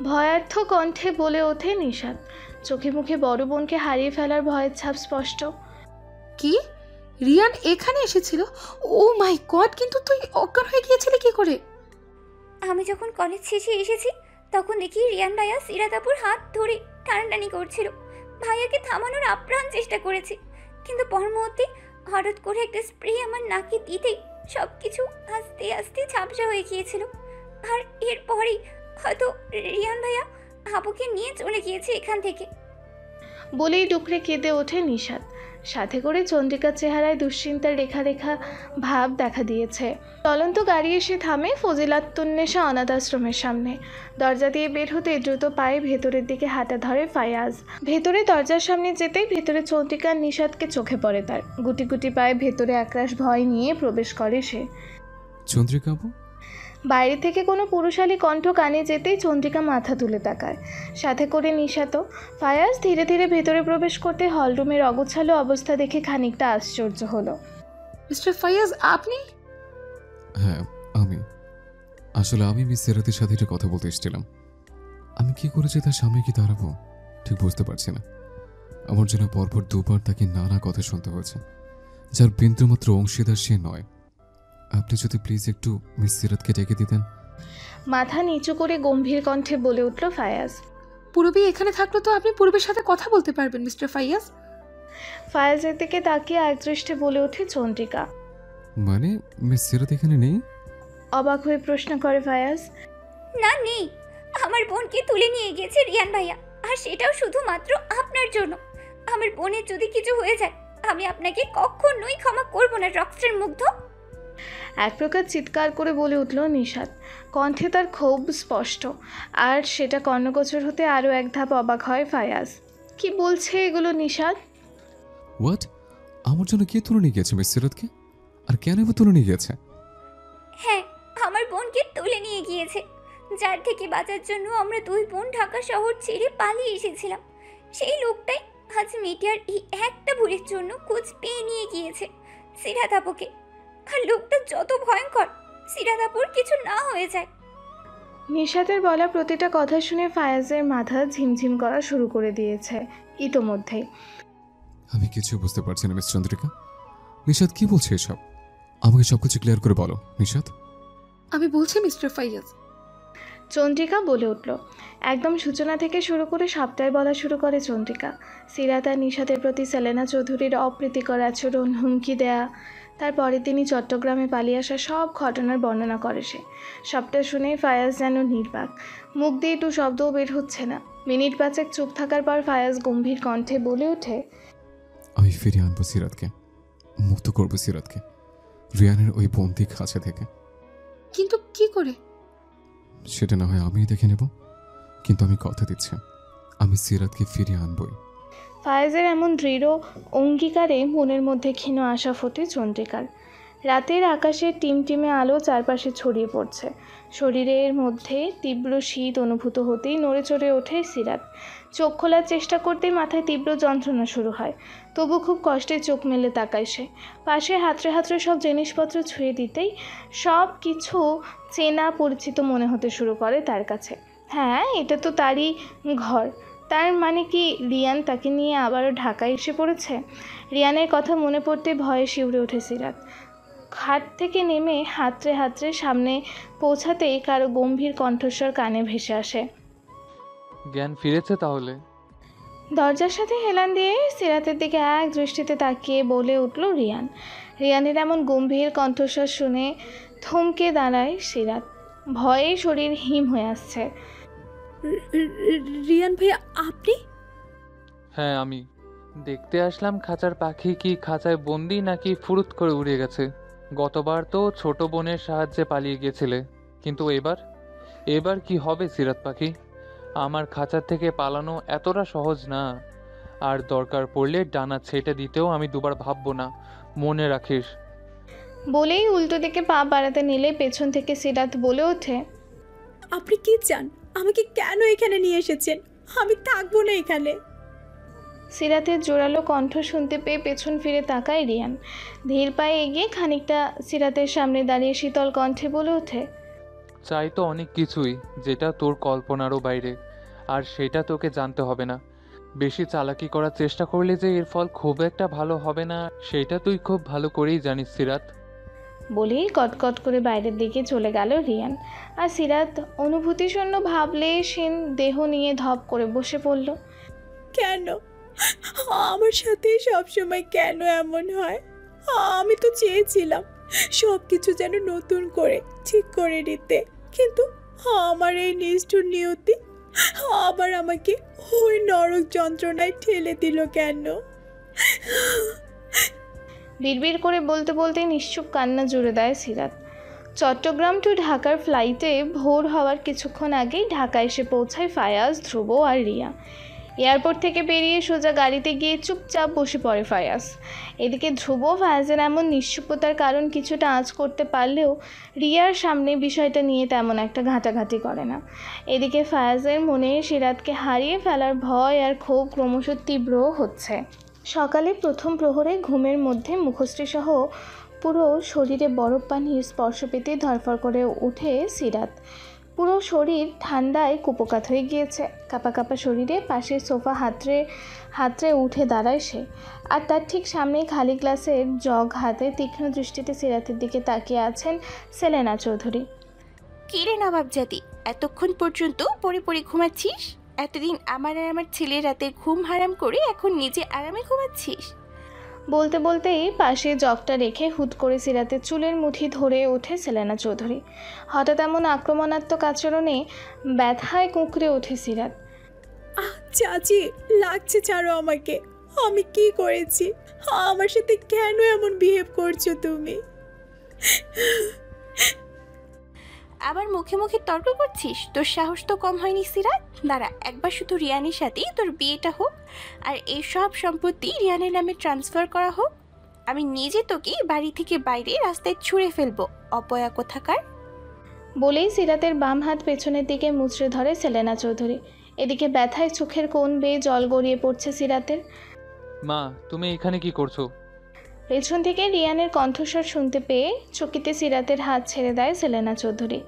ভয়ার্থ কণ্ঠে বলে ওঠে নিশাত। চোখে মুখে বড় বোনকে হারিয়ে ফেলার ভয়ের ছাপ স্পষ্ট। কি? রিয়ান এখানে এসেছিল? ও মাই গড! কিন্তু তুই অজ্ঞান হয়ে গিয়েছিলি কি করে? আমি যখন কলেজ শেষে এসেছি তখন দেখি রিয়ান ভাইয়া সিরাত আপুর হাত ধরে টানাটানি করছিল। ভাইয়াকে থামানোর আপ্রাণ চেষ্টা করেছি, কিন্তু পর মুহূর্তে হঠাৎ করে একটা স্প্রে আমার নাকে দিতেই সব কিছু আস্তে আস্তে ঝাপসা হয়ে গিয়েছিল। আর এরপরেই হয়তো রিয়ান ভাইয়া আপুকে নিয়ে চলে গিয়েছে এখান থেকে। বলেই ডুকরে কেঁদে ওঠে নিশাত। সাথে করে চন্দ্রিকার চেহারায় দুশ্চিন্তার রেখা রেখা ভাব দেখা দিয়েছে। চলন্ত গাড়ি এসে থামে ফজিলাতুন্নেসা অনাথ আশ্রমের সামনে। দরজা দিয়ে বের হতে দ্রুত পায়ে ভেতরের দিকে হাঁটা ধরে ফায়াজ। ভেতরে দরজার সামনে যেতেই ভেতরে চন্দ্রিকার নিশাতকে চোখে পড়ে তার। গুটি গুটি পায়ে ভেতরে একরাশ ভয় নিয়ে প্রবেশ করে সে। চন্দ্রিকা? বাইরে থেকে কোনো পুরুষালী কণ্ঠ কানে যেতেই চন্দ্রিকা মাথা তুলে তাকায়, সাথে করে নিশাত। ফায়াজ ধীরে ধীরে ভেতরে প্রবেশ করতে হলরুমের অগোছালো অবস্থা দেখে খানিকটা আশ্চর্য হলো। মিস্টার ফায়াজ, আপনি? হ্যাঁ আমি। আসলে আমি মিস সিরাতের সাথে একটা কথা বলতে এসেছিলাম। আমি কি করেছি তার সামনে কি দাঁড়াবো ঠিক বুঝতে পারছি না। আমার জন্য পরপর দুবার তাকে নানা কথা শুনতে হয়েছে, যার বিন্দুমাত্র অংশীদার সে নয়। আপনি যদি প্লিজ একটু মিস সিরাতকে ডেকে দিতেন। মাথা নিচু করে গম্ভীর কণ্ঠে বলে উঠল ফায়াজ। পূরবী এখানে থাকলে তো আপনি পূরবীর সাথে কথা বলতে পারবেন মিস্টার ফায়াজ। ফায়াজের দিকে তাকিয়ে একদৃষ্টে বলে ওঠে চন্দ্রিকা। মানে মিস সিরাত এখানে নেই? অবাক হয়ে প্রশ্ন করে ফায়াজ। না নেই, আমার বোনকে তুলে নিয়ে গেছে রিয়ান ভাইয়া, আর সেটাও শুধুমাত্র আপনার জন্য। আমার বোনের যদি কিছু হয়ে যায় আমি আপনাকে কখনোই ক্ষমা করব না রক্সের মুগ্ধ। এক প্রকার চিৎকার করে বলে উঠল নিশাত। কণ্ঠে তার ক্ষোভ স্পষ্ট, আর সেটা কর্ণগোচর হতে আরও এক ধাপ অবাক হয় ফায়াজ। কি বলছে এগুলো নিশাত? হোয়াট? আমার জন্য কে তুলে নিয়ে গেছে মিস সিরাতকে? আর কেন এবার তুলে নিয়ে গেছে? হ্যাঁ, আমার বোনকে তুলে নিয়ে গিয়েছে, যার থেকে বাঁচার জন্য আমরা দুই বোন ঢাকা শহর ছেড়ে পালিয়ে এসেছিলাম। সেই লোকটাই আজ মিডিয়ার এই একটা ভুলের জন্য খোঁজ পেয়ে নিয়ে গিয়েছে সিরাত আপুকে। আর লোকটা যত ভয়ঙ্কর, সিরাত আপুর কিছু না হয়ে যায়। নিশাতের বলা প্রতিটা কথা শুনে ফায়াজের মাথা ঝিমঝিম করা শুরু করে দিয়েছে ইতোমধ্যেই। আমি কিছু বুঝতে পারছি না মিস চন্দ্রিকা। নিশাত কি বলছে এসব? আমাকে সবকিছু ক্লিয়ার করে বলো নিশাত। আমি বলছি মিস্টার ফাইয়াজ। চন্দ্রিকা বলে উঠল। একদম সূচনা থেকে শুরু করে সবটাই বলা শুরু করে চন্দ্রিকা। সিরাত আর নিশাতের প্রতি সেলেনা চৌধুরীর অপ্রীতিকর আচরণ, হুমকি দেয়া, তারপরে তিনি চট্টগ্রামে পালিয়ে আসা সব ঘটনার বর্ণনা করে সে। সবটা শুনে ফায়াজ যেন নির্বাক, মুখ দিয়ে একটু শব্দও বের হচ্ছে না। মিনিট পাঁচেক চুপ থাকার পর ফায়াজ গম্ভীর কণ্ঠে বলে ওঠে, আমি ফিরিয়ে আনবো সিরাতকে, মুক্ত করবো সিরাতকে রিয়ানের ওই বন্দি খাঁচা থেকে। কিন্তু কি করে? সেটা না হয় আমিই দেখে নেব, কিন্তু আমি কথা দিচ্ছি আমি সিরাতকে ফিরিয়ে আনবই। ফায়েজের এমন দৃঢ় অঙ্গীকারে মনের মধ্যে ক্ষীণ আশা ফোটে চন্দ্রিকার। রাতের আকাশে টিমটিমে আলো চারপাশে ছড়িয়ে পড়ছে। শরীরের মধ্যে তীব্র শীত অনুভূত হতেই নড়ে চড়ে ওঠে সিরাত। চোখ খোলার চেষ্টা করতেই মাথায় তীব্র যন্ত্রণা শুরু হয়। তবু খুব কষ্টে চোখ মেলে তাকায় সে। পাশে হাতড়ে হাতড়ে সব জিনিসপত্র ছুঁয়ে দিতেই সব কিছু চেনা পরিচিত মনে হতে শুরু করে তার কাছে। হ্যাঁ, এটা তো তারই ঘর। তার মানে কি রিয়ান তাকে নিয়ে আবারও ঢাকায় এসে পড়েছে? রিয়ানের কথা মনে পড়তে ভয়ে শিউরে ওঠে সিরাত। খাট থেকে নেমে হাতড়ে হাতড়ে সামনে পৌঁছাতেই কারো গম্ভীর কণ্ঠস্বর কানে ভেসে আসে। জ্ঞান ফিরেছে তাহলে? দরজার সাথে হেলান দিয়ে সিরাতের দিকে এক দৃষ্টিতে তাকিয়ে বলে উঠল রিয়ান। রিয়ানের এমন গম্ভীর কণ্ঠস্বর শুনে থমকে দাঁড়ায় সিরাত। ভয়ে শরীর হিম হয়ে আসছে। রিয়ান ভাইয়া আপনি? হ্যাঁ আমি। দেখতে আসলাম খাঁচার পাখি কি খাঁচায় বন্দি নাকি ফুরুত করে উড়ে গেছে। গতবার তো ছোট বোনের সাহায্যে পালিয়ে গিয়েছিলে, কিন্তু এবার কি হবে সিরাত পাখি? আমার খাঁচার থেকে পালানো এতটা সহজ না। আর দরকার পড়লে ডানা ছেটে দিতেও আমি দুবার ভাববো না, মনে রাখিস। বলেই উল্টো দিকে পা বাড়াতে নিলে পেছন থেকে সিরাত বলে ওঠে, আপনি কি চান? আমাকে কেন এখানে নিয়ে এসেছেন? আমি থাকবো না এখানে। সিরাতের জোরালো কণ্ঠ শুনতে পেয়ে পেছন ফিরে তাকায় রিয়ান। ধীর পায়ে এগিয়ে খানিকটা সিরাতের সামনে দাঁড়িয়ে শীতল কণ্ঠে বলে ওঠে, চাই তো অনেক কিছুই, যেটা তোর কল্পনারও বাইরে, আর সেটা তোকে জানতে হবে না। বেশি চালাকি করার চেষ্টা করলে যে এর ফল খুব একটা ভালো হবে না, সেটা তুই খুব ভালো করেই জানিস সিরাত। বলেই কটকট করে বাইরের দিকে চলে গেল রিয়ান। আর সিরাত অনুভূতিশূন্য ভাবলে সেন দেহ নিয়ে ধপ করে বসে পড়ল। কেন আমার সাথে সবসময় কেন এমন হয়? আমি তো চেয়েছিলাম সব কিছু যেন নতুন করে ঠিক করে নিতে, কিন্তু আমার এই নিষ্ঠুর নিয়তি আবার আমাকে ওই নরক যন্ত্রণায় ঠেলে দিল কেন? বিড়বিড় করে বলতে বলতে নিশ্চুপ কান্না জুড়ে দেয় সিরাত। চট্টগ্রাম টু ঢাকার ফ্লাইটে ভোর হওয়ার কিছুক্ষণ আগেই ঢাকা এসে পৌঁছায় ফায়াজ, ধ্রুব আর রিয়া। এয়ারপোর্ট থেকে বেরিয়ে সোজা গাড়িতে গিয়ে চুপচাপ বসে পড়ে ফায়াজ। এদিকে ধ্রুব ফায়াজের এমন নিশ্চুপতার কারণ কিছুটা আঁচ করতে পারলেও রিয়ার সামনে বিষয়টা নিয়ে তেমন একটা ঘাঁটাঘাঁটি করে না। এদিকে ফায়াজের মনে সিরাতকে হারিয়ে ফেলার ভয় আর ক্ষোভ ক্রমশ তীব্র হচ্ছে। সকালে প্রথম প্রহরে ঘুমের মধ্যে মুখশ্রীসহ পুরো শরীরে বরফ পানির স্পর্শ পেতে ধরফর করে ওঠে সিরাত। পুরো শরীর ঠান্ডায় কুপোকাত হয়ে গিয়েছে। কাঁপা কাঁপা শরীরে পাশের সোফা হাতড়ে উঠে দাঁড়ায় সে। আর তার ঠিক সামনেই খালি গ্লাসের জগ হাতে তীক্ষ্ণ দৃষ্টিতে সিরাতের দিকে তাকিয়ে আছেন সেলেনা চৌধুরী। কিরে নবাবজাদি, এতক্ষণ পর্যন্ত পড়ে পড়ে ঘুমাচ্ছিস? এতদিন আমার আর আমার ছেলের রাতের ঘুম হারাম করে এখন নিজে আরামে ঘুমাচ্ছিস? বলতে বলতেই পাশে জগটা রেখে হুট করে সিরাতের চুলের মুঠি ধরে ওঠে সেলেনা চৌধুরী। হঠাৎ এমন আক্রমণাত্মক আচরণে ব্যথায় কুঁকড়ে ওঠে সিরাত। চাচি লাগছে, ছাড়ো আমাকে। আমি কি করেছি? আমার সাথে কেন এমন বিহেভ করছো তুমি? আবার মুখে মুখে তর্ক করছিস? তোর সাহস তো কম হয়নি সিরাত। দাঁড়া, একবার শুধু রিয়ানের সাথেই তোর বিয়েটা হোক, আর এই সব সম্পত্তি রিয়ানের নামে ট্রান্সফার করা হোক। আমি নিজে তোকে বাড়ি থেকে বাইরে রাস্তায় ছুঁড়ে ফেলবো, অপয়া কোথাকার। বলেই সিরাতের বাম হাত পেছনের দিকে মুচড়ে ধরে সেলেনা চৌধুরী। এদিকে ব্যথায় চোখের কোণ বেয়ে জল গড়িয়ে পড়ছে সিরাতের। মা, তুমি এখানে কি করছো? পেছন থেকে রিয়ানের কণ্ঠস্বর শুনতে পেয়ে চকিতে সিরাতের হাত ছেড়ে দেয় সেলেনা চৌধুরী।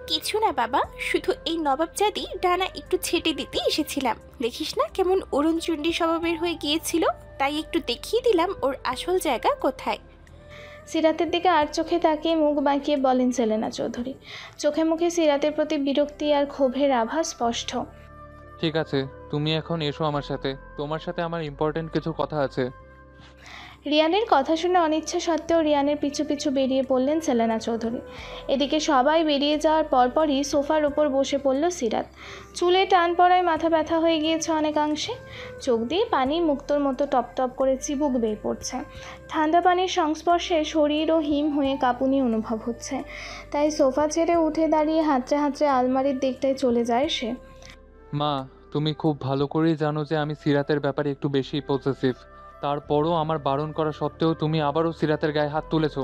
কিছু না বাবা, শুধু এই নবাবজাদি ডানা একটু ছেটে দিতে এসেছিলাম। দেখিস না কেমন অরুণচণ্ডী স্বভাবের হয়ে গিয়েছিল, তাই একটু দেখিয়ে দিলাম ওর আসল জায়গা কোথায়। সিরাতের দিকে আর চোখে তাকিয়ে মুখ বাঁকিয়ে বলেন সেলেনা চৌধুরী। চোখে মুখে সিরাতের প্রতি বিরক্তি আর ক্ষোভের আভা স্পষ্ট। ঠিক আছে, তুমি এখন এসো আমার সাথে, তোমার সাথে আমার ইম্পর্টেন্ট কিছু কথা আছে। রিয়ানের কথা শুনে অনিচ্ছা সত্ত্বেও রিয়ানের পিছু পিছু বেরিয়ে পড়লেন সেলেনা চৌধুরী। এদিকে সবাই বেরিয়ে যাওয়ার পরপরই সোফার ওপর বসে পড়ল সিরাত। চুলে টান পড়ায় মাথা ব্যথা হয়ে গিয়েছে অনেকাংশে। চোখ দিয়ে পানি মুক্তোর মতো টপ টপ করে চিবুক বেয়ে পড়ছে। ঠান্ডা পানির সংস্পর্শে শরীরও হিম হয়ে কাঁপুনি অনুভব হচ্ছে। তাই সোফা ছেড়ে উঠে দাঁড়িয়ে হাতড়ে হাতড়ে আলমারির দিকটায় চলে যায় সে। মা, তুমি খুব ভালো করেই জানো যে আমি সিরাতের ব্যাপারে একটু বেশি পজেসিভ। তারপরও আমার বারণ করা সত্ত্বেও তুমি আবারও সিরাতের গায়ে হাত তুলেছো।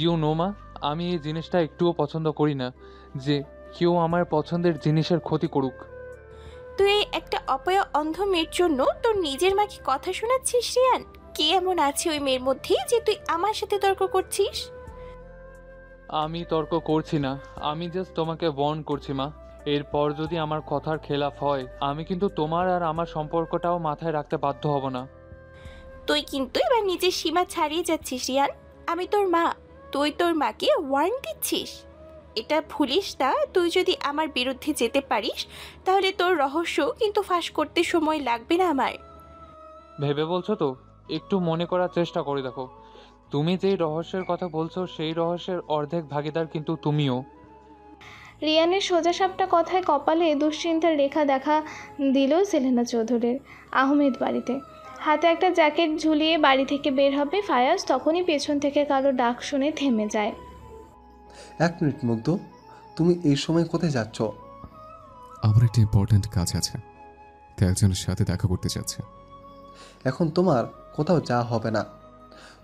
ইউ নো মা, আমি এই জিনিসটা একটুও পছন্দ করি না, যে কেউ আমার পছন্দের জিনিসের ক্ষতি করুক। তুই একটা অপয়া অন্ধ মেয়ের জন্য তোর নিজের মাকে কথা শোনাচ্ছিস রিয়ান? কি এমন আছে ওই মেয়ের মধ্যে যে তুই আমার সাথে তর্ক করছিস? আমি তর্ক করছি না, আমি জাস্ট তোমাকে ওয়ার্ন করছি মা। এরপর যদি আমার কথার খেলাফ হয়, আমি কিন্তু তোমার আর আমার সম্পর্কটাও মাথায় রাখতে বাধ্য হব না। তুই কিন্তু এবার নিজের সীমা ছাড়িয়ে যাচ্ছিস রিয়ান। আমি তোর মা, তুই তোর মাকে ওয়ার্ন দিচ্ছিস। এটা ভুলিস না, তুই যদি আমার বিরুদ্ধে যেতে পারিস তাহলে তোর রহস্য কিন্তু ফাঁস করতে সময় লাগবে না আমার। ভেবে বলছো তো? একটু মনে করার চেষ্টা করে দেখো, তুমি যেই রহস্যের কথা বলছো সেই রহস্যের অর্ধেক ভাগিদার কিন্তু তুমিও। রিয়ানের সোজাসাপটা কথায় কপালে দুশ্চিন্তার রেখা দেখা দিল সেলেনা চৌধুরীর। আহমেদ বাড়িতে হাতে একটা জ্যাকেট ঝুলিয়ে বাড়ি থেকে বের হবে ফায়াজ, তখনই পেছন থেকে কারো ডাক শুনে থেমে যায়। 1 মিনিট মুগ্ধ, তুমি এই সময় কোথায় যাচ্ছ? আমার একটা ইম্পর্ট্যান্ট কাজ আছে, তাই একজনের সাথে দেখা করতে চাচ্ছি। এখন তোমার কোথাও যাওয়া হবে না।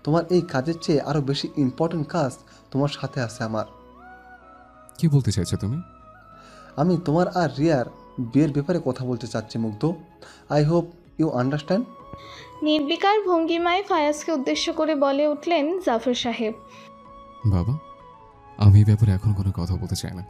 তোমার এই কাজের চেয়ে আরও বেশি ইম্পর্ট্যান্ট কাজ তোমার সাথে আছে আমার। কি বলতে চাইছো তুমি? আমি তোমার আর রিয়ার বিয়ের ব্যাপারে কথা বলতে চাচ্ছি Mugdho. I hope you understand. নির্বিকার ভঙ্গিমায় ফায়াজকে উদ্দেশ্য করে বলে উঠলেন জাফর সাহেব। বাবা, আমি এই ব্যাপারে এখন কোনো কথা বলতে চাই না।